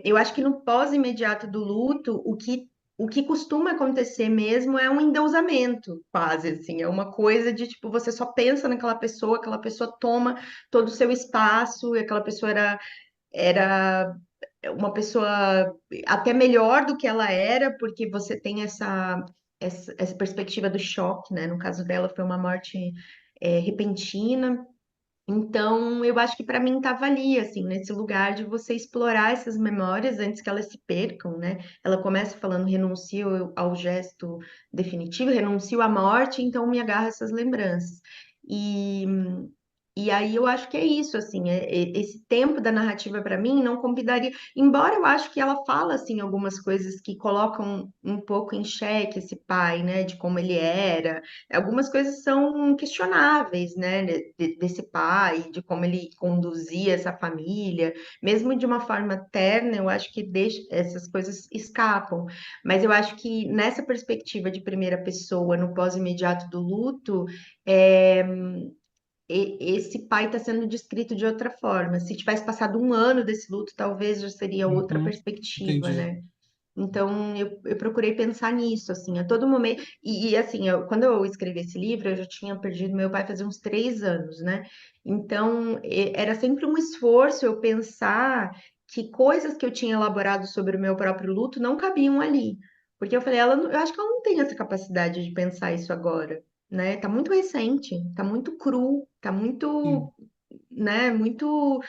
eu acho que no pós-imediato do luto, o que costuma acontecer mesmo é um endeusamento, quase assim, é uma coisa de tipo, você só pensa naquela pessoa, aquela pessoa toma todo o seu espaço, e aquela pessoa era uma pessoa até melhor do que ela era, porque você tem essa perspectiva do choque, né? No caso dela, foi uma morte repentina. Então, eu acho que para mim estava ali, assim, nesse lugar de você explorar essas memórias antes que elas se percam, né? Ela começa falando renuncio ao gesto definitivo, renuncio à morte, então me agarro a essas lembranças. E, e aí eu acho que é isso, assim, esse tempo da narrativa para mim não convidaria, embora eu acho que ela fala, assim, algumas coisas que colocam um pouco em xeque esse pai, né, de como ele era. Algumas coisas são questionáveis, né, desse pai, de como ele conduzia essa família, mesmo de uma forma terna, eu acho que essas coisas escapam. Mas eu acho que nessa perspectiva de primeira pessoa, no pós-imediato do luto, é, esse pai está sendo descrito de outra forma. Se tivesse passado um ano desse luto, talvez já seria outra uhum. perspectiva, Entendi. né? Então, eu procurei pensar nisso, assim, a todo momento. Assim, quando eu escrevi esse livro, eu já tinha perdido meu pai fazia uns 3 anos, né? Então, era sempre um esforço eu pensar que coisas que eu tinha elaborado sobre o meu próprio luto não cabiam ali. Porque eu falei, eu acho que ela não tem essa capacidade de pensar isso agora, né? Tá muito recente, tá muito cru, tá Sim. muito, né, muito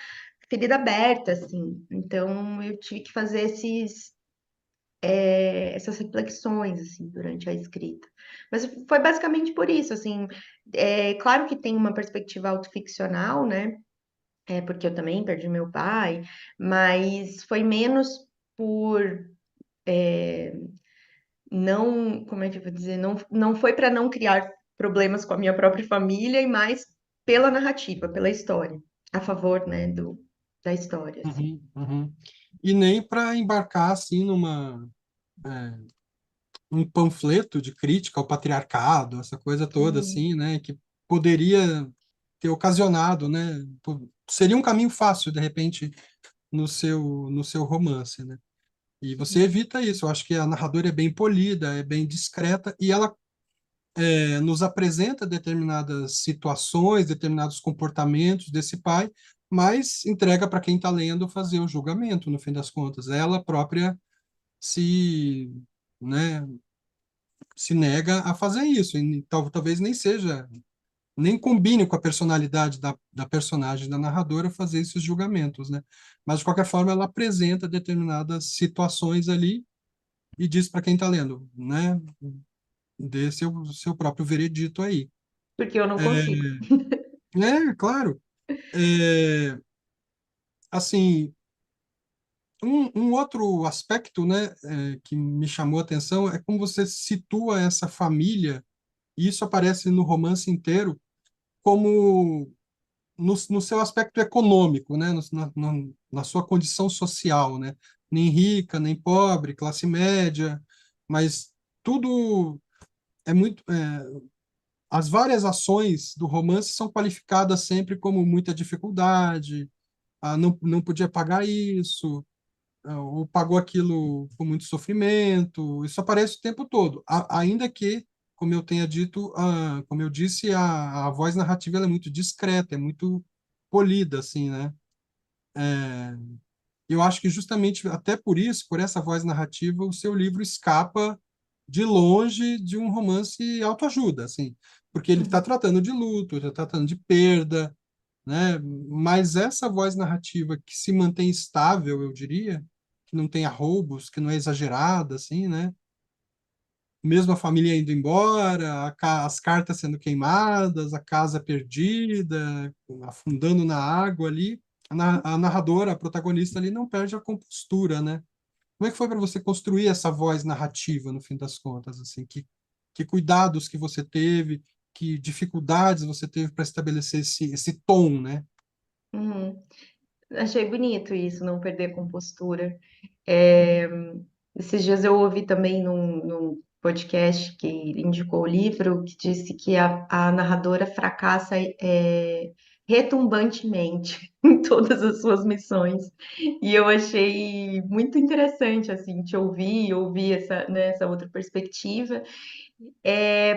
ferida aberta, assim. Então, eu tive que fazer essas reflexões assim durante a escrita. Mas foi basicamente por isso, assim, claro que tem uma perspectiva autoficcional, né? Porque eu também perdi meu pai, mas foi menos por não, como é que eu vou dizer, não foi para não criar problemas com a minha própria família e mais pela narrativa, pela história, a favor, né, da história, assim. Uhum, uhum. E nem para embarcar assim um panfleto de crítica ao patriarcado, essa coisa toda Uhum. assim, né, que poderia ter ocasionado, né? Seria um caminho fácil, de repente, no seu romance, né? E você evita isso. Eu acho que a narradora é bem polida, é bem discreta, e ela nos apresenta determinadas situações, determinados comportamentos desse pai, mas entrega para quem está lendo fazer o julgamento, no fim das contas. Ela própria se, né, se nega a fazer isso, e talvez nem seja, nem combine com a personalidade da personagem da narradora fazer esses julgamentos, né? Mas, de qualquer forma, ela apresenta determinadas situações ali e diz para quem está lendo, né? Dê seu próprio veredito aí. Porque eu não consigo. Claro. É, assim, um outro aspecto, né, que me chamou a atenção é como você situa essa família, e isso aparece no romance inteiro, como no seu aspecto econômico, né, na sua condição social, né, nem rica, nem pobre, classe média, mas tudo é muito. As várias ações do romance são qualificadas sempre como muita dificuldade, não podia pagar isso, ou pagou aquilo com muito sofrimento. Isso aparece o tempo todo, ainda que, como eu tenha dito, como eu disse, a voz narrativa ela é muito discreta, é muito polida, assim, né? Eu acho que justamente até por isso, por essa voz narrativa, o seu livro escapa de longe de um romance autoajuda, assim, porque ele está Uhum. tratando de luto, ele está tratando de perda, né? Mas essa voz narrativa que se mantém estável, eu diria, que não tenha roubos, que não é exagerada, assim, né? Mesmo a família indo embora, as cartas sendo queimadas, a casa perdida, afundando na água ali, a narradora, a protagonista ali não perde a compostura, né? Como é que foi para você construir essa voz narrativa, no fim das contas, assim? Que cuidados que você teve, que dificuldades você teve para estabelecer esse tom, né? Uhum. Achei bonito isso, não perder a compostura. É, esses dias eu ouvi também num podcast que indicou o livro, que disse que a narradora fracassa retumbantemente em todas as suas missões. E eu achei muito interessante, assim, te ouvir essa, né, essa outra perspectiva.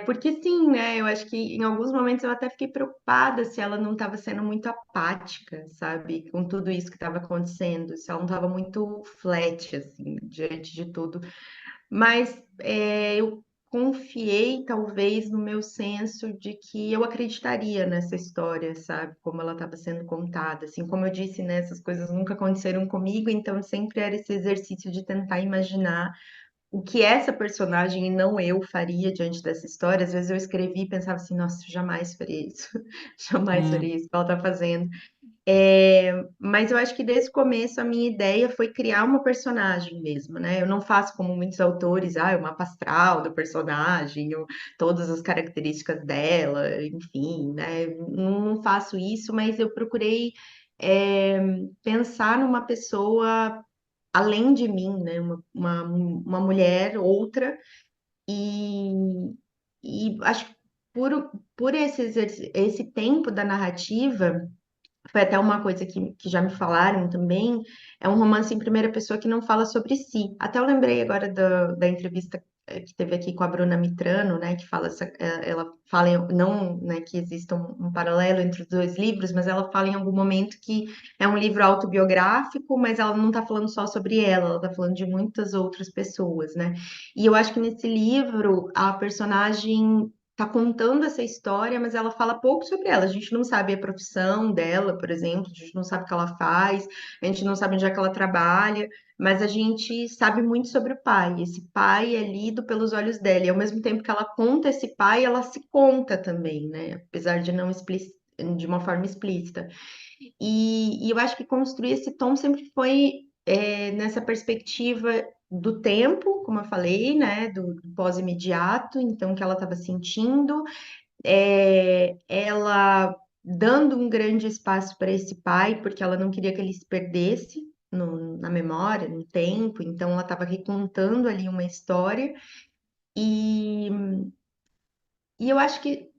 Porque sim, né? Eu acho que em alguns momentos eu até fiquei preocupada se ela não estava sendo muito apática, sabe, com tudo isso que estava acontecendo, se ela não estava muito flat, assim, diante de tudo. Mas eu confiei, talvez, no meu senso de que eu acreditaria nessa história, sabe, como ela estava sendo contada. Assim, como eu disse, né, essas coisas nunca aconteceram comigo, então sempre era esse exercício de tentar imaginar o que essa personagem e não eu faria diante dessa história. Às vezes eu escrevi e pensava assim, nossa, jamais faria isso, jamais Hum, faria isso que ela tá fazendo. Mas eu acho que desde o começo a minha ideia foi criar uma personagem mesmo, né? Eu não faço como muitos autores, o mapa astral do personagem, ou todas as características dela, enfim, né? Não faço isso, mas eu procurei é, pensar numa pessoa além de mim, né? Uma mulher, outra, e, e acho que por esse tempo da narrativa, foi até uma coisa que já me falaram também, é um romance em primeira pessoa que não fala sobre si. Até eu lembrei agora da entrevista que teve aqui com a Bruna Mitrano, né, que fala, ela fala, não, né, que exista um paralelo entre os dois livros, mas ela fala em algum momento que é um livro autobiográfico, mas ela não está falando só sobre ela está falando de muitas outras pessoas, né? E eu acho que nesse livro, a personagem tá contando essa história, mas ela fala pouco sobre ela. A gente não sabe a profissão dela, por exemplo, a gente não sabe o que ela faz, a gente não sabe onde é que ela trabalha, mas a gente sabe muito sobre o pai. Esse pai é lido pelos olhos dela, e ao mesmo tempo que ela conta esse pai, ela se conta também, né? Apesar de não de uma forma explícita. E eu acho que construir esse tom sempre foi nessa perspectiva do tempo, como eu falei, né, do pós-imediato, então que ela estava sentindo, ela dando um grande espaço para esse pai, porque ela não queria que ele se perdesse na memória, no tempo, então ela estava recontando ali uma história, e, e eu acho que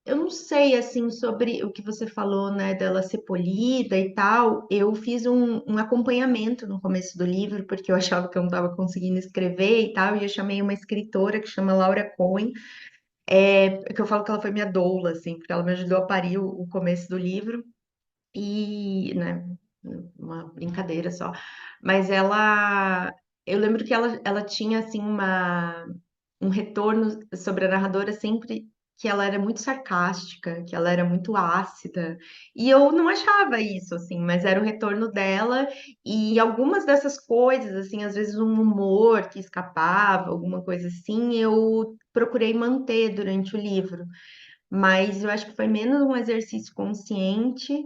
eu não sei, assim, sobre o que você falou, né, dela ser polida e tal. Eu fiz um acompanhamento no começo do livro, porque eu achava que eu não estava conseguindo escrever e tal, e eu chamei uma escritora que chama Laura Cohen, que eu falo que ela foi minha doula, assim, porque ela me ajudou a parir o começo do livro, e, né, uma brincadeira só. Mas eu lembro que ela tinha, assim, um retorno sobre a narradora sempre que ela era muito sarcástica, que ela era muito ácida. E eu não achava isso, assim, mas era o retorno dela e algumas dessas coisas, assim, às vezes um humor que escapava, alguma coisa assim, eu procurei manter durante o livro. Mas eu acho que foi menos um exercício consciente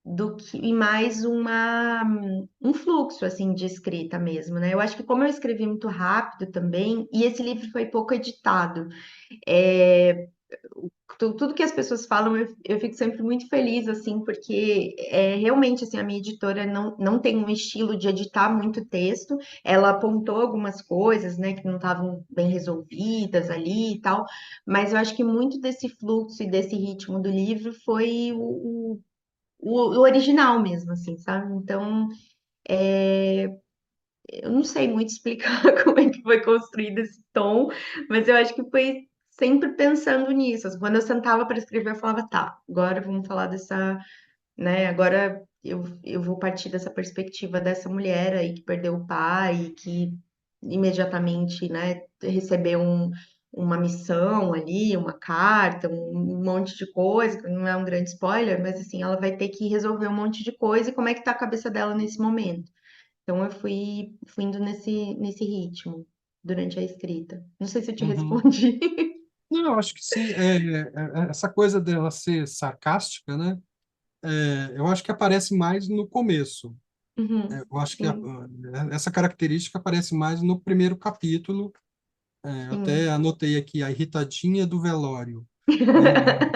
do que e mais um fluxo assim de escrita mesmo, né? Eu acho que como eu escrevi muito rápido também, e esse livro foi pouco editado, é, tudo que as pessoas falam, eu fico sempre muito feliz, assim, porque realmente, assim, a minha editora não tem um estilo de editar muito texto, ela apontou algumas coisas, né, que não estavam bem resolvidas ali e tal, mas eu acho que muito desse fluxo e desse ritmo do livro foi o original mesmo, assim, sabe? Então, eu não sei muito explicar como é que foi construído esse tom, mas eu acho que foi sempre pensando nisso. Assim, quando eu sentava para escrever, eu falava, tá, agora vamos falar dessa, né? Agora eu vou partir dessa perspectiva dessa mulher aí que perdeu o pai, que imediatamente, né, recebeu uma missão ali, uma carta, um monte de coisa, que não é um grande spoiler, mas assim, ela vai ter que resolver um monte de coisa e como é que tá a cabeça dela nesse momento. Então eu fui indo nesse ritmo durante a escrita. Não sei se eu te Uhum. respondi. Não, eu acho que sim. Essa coisa dela ser sarcástica, né? Eu acho que aparece mais no começo. Uhum, Eu acho que sim, essa característica aparece mais no primeiro capítulo. Eu até sim. anotei aqui a irritadinha do velório, né?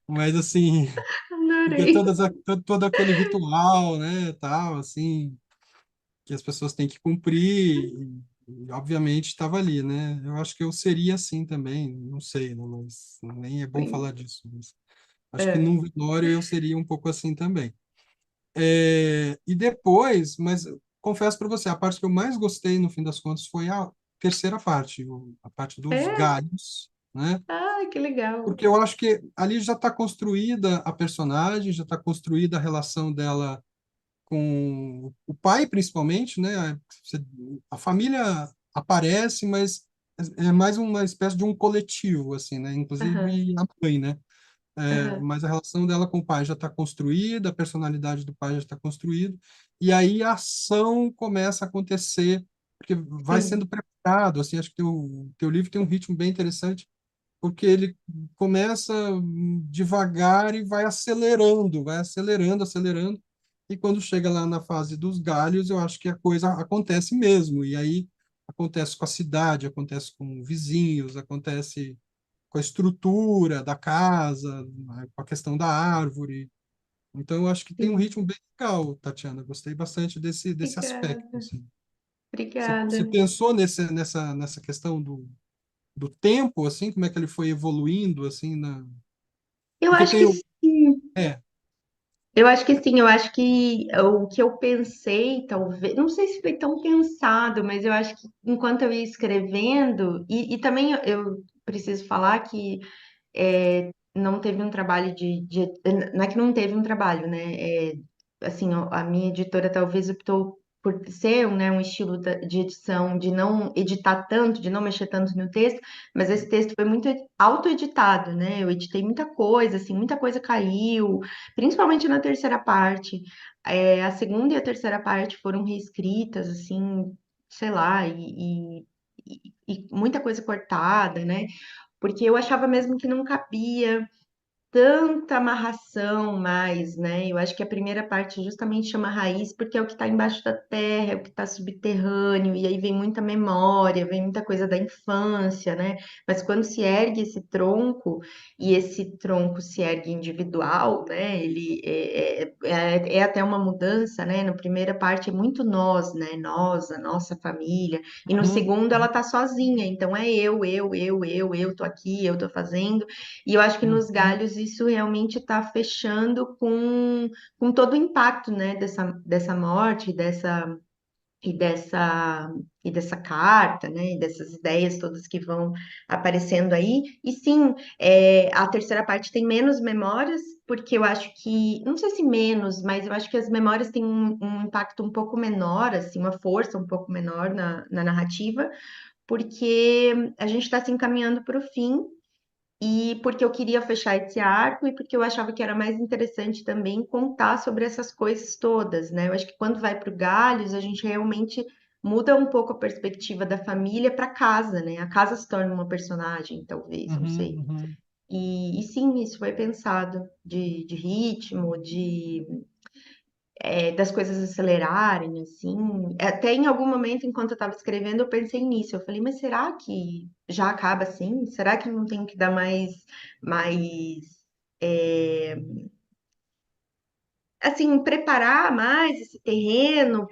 Mas assim, porque Adorei. todo aquele ritual, né, tal, assim, que as pessoas têm que cumprir, e, obviamente estava ali, né? Eu acho que eu seria assim também, não sei, né, mas nem é bom Sim. falar disso. Mas acho que É. num velório eu seria um pouco assim também. E depois, mas confesso para você, a parte que eu mais gostei no fim das contas foi a terceira parte, a parte dos É? galhos, né? Ai, que legal. Porque eu acho que ali já está construída a personagem, já está construída a relação dela com o pai, principalmente, né? A família aparece, mas é mais uma espécie de um coletivo, assim, né? Aham, Inclusive a mãe, né? aham, Mas a relação dela com o pai já está construída, a personalidade do pai já está construída, e aí a ação começa a acontecer, porque vai sim, sendo preparado, assim, acho que teu livro tem um ritmo bem interessante, porque ele começa devagar e vai acelerando, acelerando, e quando chega lá na fase dos galhos, eu acho que a coisa acontece mesmo, e aí acontece com a cidade, acontece com vizinhos, acontece com a estrutura da casa, né, com a questão da árvore. Então, eu acho que tem um sim. ritmo bem legal, Tatiana. Gostei bastante desse aspecto, Obrigada, assim. Você obrigada. pensou nessa questão do tempo, assim, como é que ele foi evoluindo, assim, Eu porque acho que tem o... sim. É. Eu acho que sim, eu acho que o que eu pensei, talvez, não sei se foi tão pensado, mas eu acho que enquanto eu ia escrevendo, e também eu preciso falar que não teve um trabalho não é que não teve um trabalho, né? Assim, a minha editora talvez optou por ser, né, um estilo de edição de não editar tanto, de não mexer tanto no texto, mas esse texto foi muito auto-editado, né? Eu editei muita coisa, assim, muita coisa caiu, principalmente na terceira parte. A segunda e a terceira parte foram reescritas, assim, sei lá, e muita coisa cortada, né? Porque eu achava mesmo que não cabia. tanta amarração mais, né? Eu acho que a primeira parte justamente chama raiz, porque é o que está embaixo da terra, é o que está subterrâneo, e aí vem muita memória, vem muita coisa da infância, né? Mas quando se ergue esse tronco, e esse tronco se ergue individual, né? Ele é até uma mudança, né? Na primeira parte é muito nós, né? Nós, a nossa família, e no Uhum, segundo ela tá sozinha, então é eu tô aqui, eu tô fazendo. E eu acho que nos uhum, galhos isso realmente está fechando com todo o impacto, né, dessa morte, e dessa, e dessa carta, né, e dessas ideias todas que vão aparecendo aí. E sim, a terceira parte tem menos memórias, porque eu acho que, não sei se menos, mas eu acho que as memórias têm um impacto um pouco menor, assim, uma força um pouco menor na narrativa, porque a gente está se encaminhando para o fim e porque eu queria fechar esse arco e porque eu achava que era mais interessante também contar sobre essas coisas todas, né? Eu acho que quando vai para o Galhos, a gente realmente muda um pouco a perspectiva da família para casa, né? A casa se torna uma personagem, talvez, não uhum, sei. uhum, E sim, isso foi pensado de ritmo, das coisas acelerarem, assim. Até em algum momento, enquanto eu estava escrevendo, eu pensei nisso. Eu falei, mas será que já acaba assim? Será que não tem que dar mais, é, assim, preparar mais esse terreno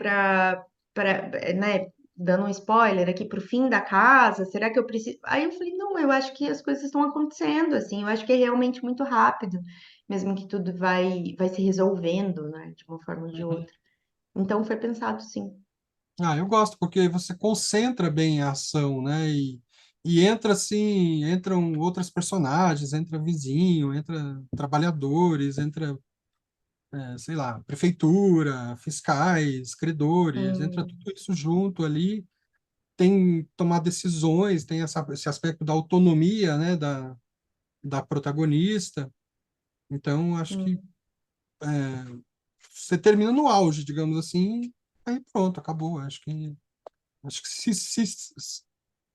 né? Dando um spoiler aqui para o fim da casa, será que eu preciso? Aí eu falei, não, eu acho que as coisas estão acontecendo, assim, eu acho que é realmente muito rápido, mesmo que tudo vai se resolvendo, né, de uma forma ou de uhum. outra. Então foi pensado sim. Ah, eu gosto porque você concentra bem a ação, né? E entra assim, entram outras personagens, entra vizinho, entra trabalhadores, entra, sei lá, prefeitura, fiscais, credores, entra Hum, tudo isso junto ali, tem tomar decisões, tem esse aspecto da autonomia, né, da protagonista. Então, acho que hum, você termina no auge, digamos assim, aí pronto, acabou. Acho que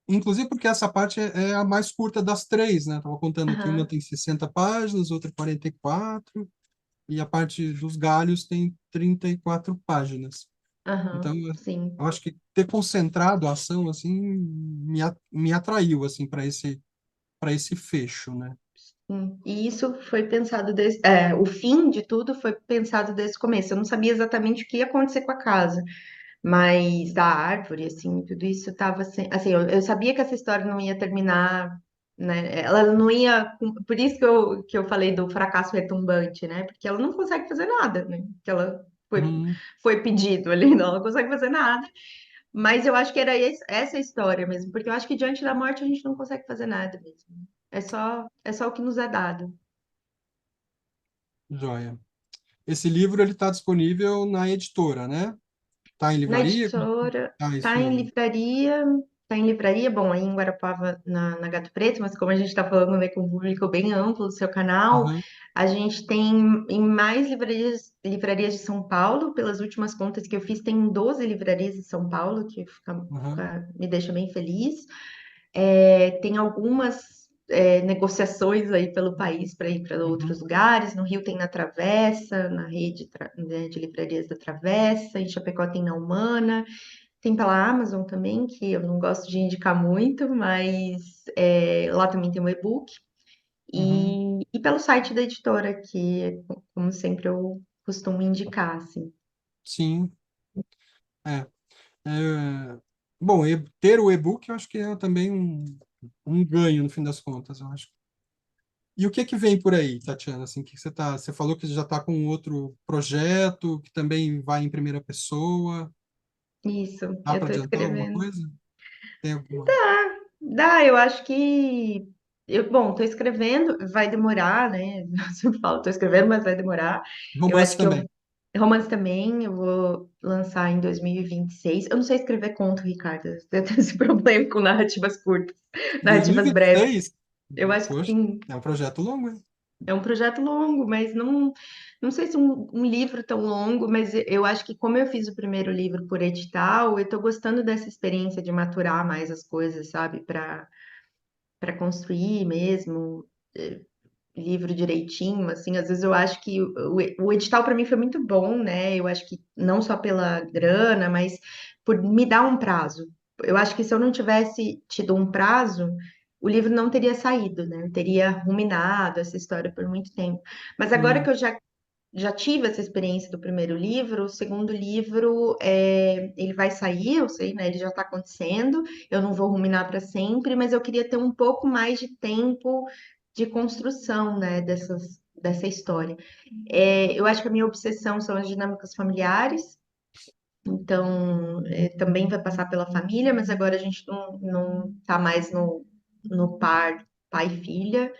inclusive porque essa parte é a mais curta das três, né? Tava contando aqui, uma aham, tem 60 páginas, outra 44, e a parte dos galhos tem 34 páginas. Então, aham, sim. eu acho que ter concentrado a ação, assim, me atraiu, assim, para esse fecho, né? E isso foi pensado o fim de tudo foi pensado desde o começo. Eu não sabia exatamente o que ia acontecer com a casa, mas da árvore, assim, tudo isso estava assim, eu sabia que essa história não ia terminar, né? Ela não ia, por isso que eu falei do fracasso retumbante, né? Porque ela não consegue fazer nada, né? Que ela Uhum, foi pedido ali, não, ela não consegue fazer nada. Mas eu acho que era essa a história mesmo, porque eu acho que diante da morte a gente não consegue fazer nada mesmo. É só o que nos é dado. joia. Esse livro, ele está disponível na editora, né? Tá em Na livraria? Como que editora, tá isso? tá em livraria, bom, aí em Guarapava, na Gato Preto, mas como a gente está falando, né, com um público bem amplo do seu canal, Aham, a gente tem em mais livrarias de São Paulo, pelas últimas contas que eu fiz, tem 12 livrarias de São Paulo, que aham, me deixa bem feliz. Tem algumas negociações aí pelo país para ir para outros uhum, lugares. No Rio tem na Travessa, na rede né, de livrarias da Travessa, em Chapecó tem na Humana, tem pela Amazon também, que eu não gosto de indicar muito, mas lá também tem o e-book. uhum. E pelo site da editora, que, como sempre, eu costumo indicar, assim. Sim, é. É, bom, ter o e-book eu acho que é também um ganho no fim das contas, eu acho. E o que que vem por aí, Tatiana? Assim, você falou que já está com outro projeto que também vai em primeira pessoa. Isso, Dá eu para estou adiantar alguma escrevendo. coisa? Tem alguma Dá, eu acho que. Bom, tô escrevendo, vai demorar, né? Eu sempre falo, tô escrevendo, mas vai demorar. Eu romance acho que também? romance também, eu vou lançar em 2026. Eu não sei escrever conto, Ricardo. Eu tenho esse problema com narrativas curtas, Em narrativas breves. 2026? Eu acho que Poxa, sim, é um projeto longo, hein? é um projeto longo, mas não sei se um livro tão longo, mas eu acho que como eu fiz o primeiro livro por edital, eu tô gostando dessa experiência de maturar mais as coisas, sabe? Para construir mesmo. livro direitinho, assim, às vezes eu acho que o edital para mim foi muito bom, né? Eu acho que não só pela grana, mas por me dar um prazo. Eu acho que se eu não tivesse tido um prazo, o livro não teria saído, né? Eu teria ruminado essa história por muito tempo. Mas agora que Sim, eu já tive essa experiência do primeiro livro, o segundo livro, ele vai sair, eu sei, né? Ele já está acontecendo, eu não vou ruminar para sempre, mas eu queria ter um pouco mais de tempo de construção, né, dessa história. Eu acho que a minha obsessão são as dinâmicas familiares, então também vai passar pela família, mas agora a gente não tá mais no par pai e filha,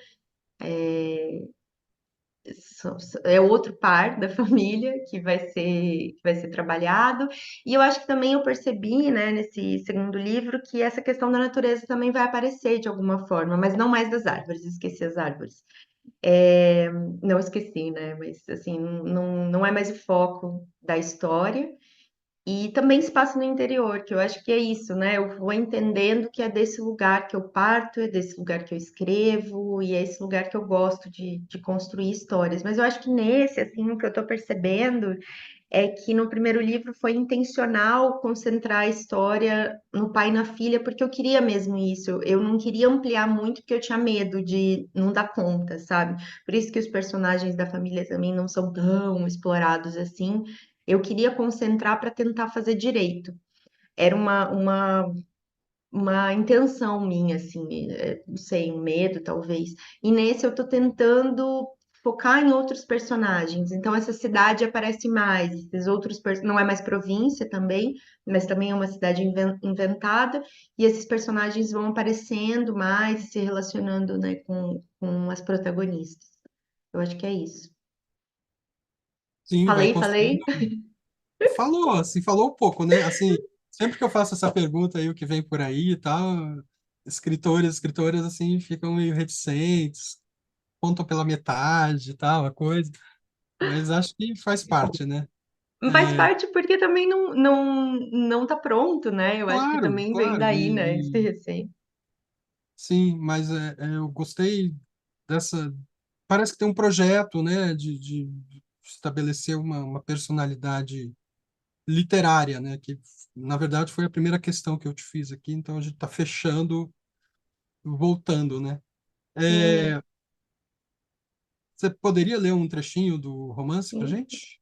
é outro par da família que vai ser trabalhado. E eu acho que também eu percebi, né, nesse segundo livro, que essa questão da natureza também vai aparecer de alguma forma, mas não mais das árvores, esqueci as árvores. É, não esqueci, né? Mas assim, não é mais o foco da história. E também se passa no interior, que eu acho que é isso, né? Eu vou entendendo que é desse lugar que eu parto, é desse lugar que eu escrevo, e é esse lugar que eu gosto de construir histórias. Mas eu acho que nesse, assim, o que eu tô percebendo é que no primeiro livro foi intencional concentrar a história no pai e na filha, porque eu queria mesmo isso. Eu não queria ampliar muito, porque eu tinha medo de não dar conta, sabe? Por isso que os personagens da família também não são tão explorados assim. Eu queria concentrar para tentar fazer direito. Era uma intenção minha, assim, não sei, um medo talvez. E nesse eu tô tentando focar em outros personagens. Então essa cidade aparece mais, esses outros não é mais província também, mas também é uma cidade inventada, e esses personagens vão aparecendo mais e se relacionando, né, com as protagonistas. Eu acho que é isso. sim, vai construindo. Falei. Falou, assim, falou um pouco, né? Assim, sempre que eu faço essa pergunta aí, o que vem por aí e tal, escritoras, assim, ficam meio reticentes, contam pela metade e tal, a coisa, mas acho que faz parte, né? Faz É, parte porque também não tá pronto, né? Eu acho que claro, também vem claro, daí, né? Esse recém. sim, mas eu gostei dessa. Parece que tem um projeto, né, de estabelecer uma personalidade literária, né, que na verdade foi a primeira questão que eu te fiz aqui, então a gente está fechando, voltando, né? Sim, É, você poderia ler um trechinho do romance para sim, gente?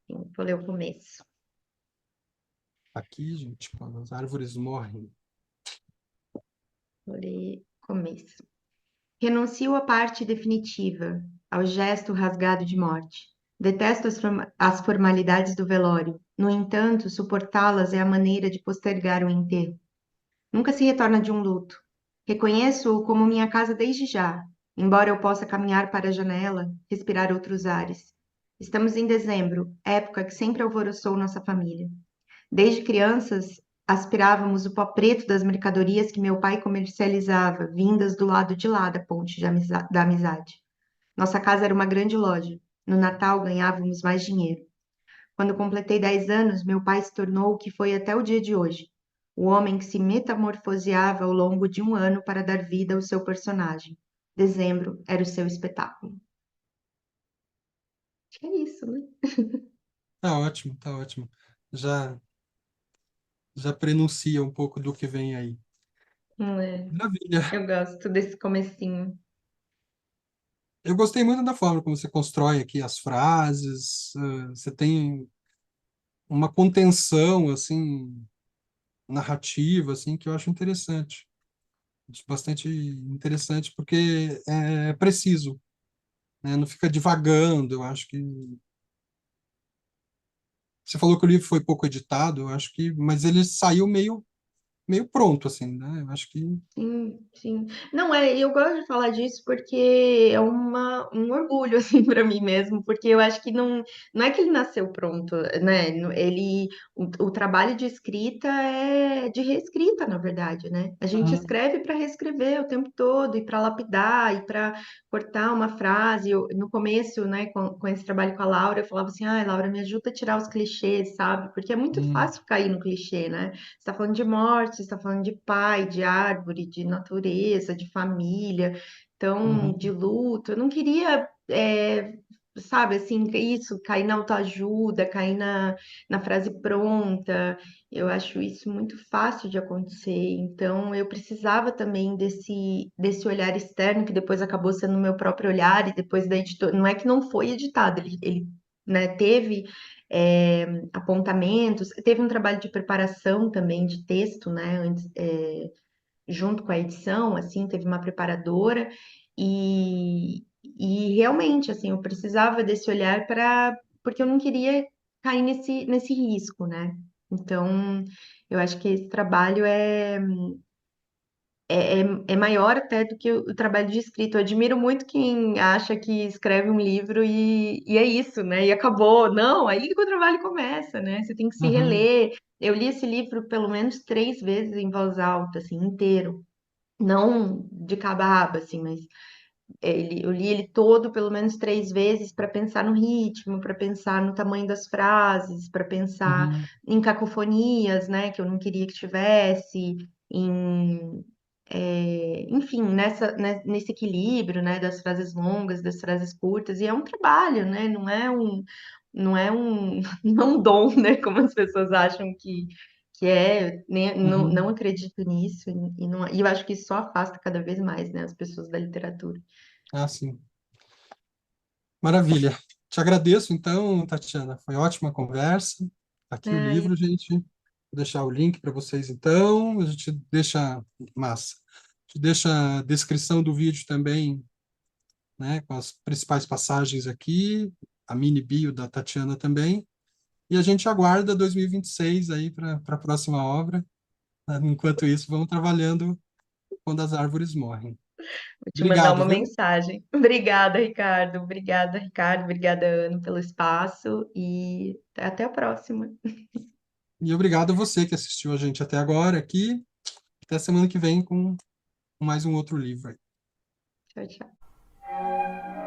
sim. Vou ler o começo. Aqui, gente, quando as árvores morrem. Vou ler o começo. Renuncio à parte definitiva, ao gesto rasgado de morte. Detesto as formalidades do velório. No entanto, suportá-las é a maneira de postergar o enterro. Nunca se retorna de um luto. Reconheço-o como minha casa desde já, embora eu possa caminhar para a janela, respirar outros ares. Estamos em dezembro, época que sempre alvoroçou nossa família. Desde crianças, aspirávamos o pó preto das mercadorias que meu pai comercializava, vindas do lado de lá da ponte da amizade. Nossa casa era uma grande loja. No Natal ganhávamos mais dinheiro. Quando completei 10 anos, meu pai se tornou o que foi até o dia de hoje. O homem que se metamorfoseava ao longo de um ano para dar vida ao seu personagem. Dezembro era o seu espetáculo. Acho que é isso, né? Tá ótimo, tá ótimo. Já, já prenuncia um pouco do que vem aí. É, Maravilha. eu gosto desse comecinho. Eu gostei muito da forma como você constrói aqui as frases. Você tem uma contenção assim narrativa assim que eu acho interessante. Acho bastante interessante porque é preciso, né? Não fica divagando. Eu acho que você falou que o livro foi pouco editado. Eu acho que, mas ele saiu meio pronto assim, né? Eu acho que Sim, sim. Não, eu gosto de falar disso porque é um orgulho, assim, para mim mesmo, porque eu acho que não é que ele nasceu pronto, né? O trabalho de escrita é de reescrita, na verdade, né? A gente Uhum. escreve para reescrever o tempo todo, e para lapidar, e para cortar uma frase. No começo, né, com esse trabalho com a Laura, eu falava assim, ai, Laura, me ajuda a tirar os clichês, sabe? Porque é muito Hum, fácil cair no clichê, né? Você está falando de morte, você está falando de pai, de árvore, de natureza, de família. tão de Uhum. luto. Eu não queria, sabe, assim, isso, cair na autoajuda, cair na frase pronta. Eu acho isso muito fácil de acontecer. Então, eu precisava também desse olhar externo, que depois acabou sendo o meu próprio olhar, e depois da editora. Não é que não foi editado, ele né, teve. Apontamentos, teve um trabalho de preparação também de texto, né, antes, junto com a edição, assim, teve uma preparadora e realmente, assim, eu precisava desse olhar porque eu não queria cair nesse risco, né? Então, eu acho que esse trabalho é maior até do que o trabalho de escrita. Eu admiro muito quem acha que escreve um livro e é isso, né? E acabou. Não, aí que o trabalho começa, né? Você tem que se Uhum. reler. Eu li esse livro pelo menos 3 vezes em voz alta, assim, inteiro. Não de cabo a rabo, assim, mas eu li ele todo pelo menos 3 vezes para pensar no ritmo, para pensar no tamanho das frases, para pensar Uhum. em cacofonias, né, que eu não queria que tivesse, em, enfim, nesse equilíbrio, né, das frases longas, das frases curtas, e é um trabalho, né, não é um dom, né, como as pessoas acham que é, né, não Uhum. acredito nisso, e eu acho que isso só afasta cada vez mais, né, as pessoas da literatura. Ah, sim. Maravilha. Te agradeço, então, Tatiana. Foi ótima conversa. Tá aqui o Ai, livro, gente. Vou deixar o link para vocês, então. A gente deixa. Massa. A gente deixa a descrição do vídeo também, né, com as principais passagens aqui, a mini bio da Tatiana também. E a gente aguarda 2026 aí para a próxima obra. Enquanto isso, vamos trabalhando quando as árvores morrem. vou te mandar Obrigado, uma viu? mensagem. Obrigada, Ricardo. Obrigada, Ricardo. Obrigada, Ana, pelo espaço e até a próxima. E obrigado a você que assistiu a gente até agora aqui. Até semana que vem com mais um outro livro aí. Tchau, tchau.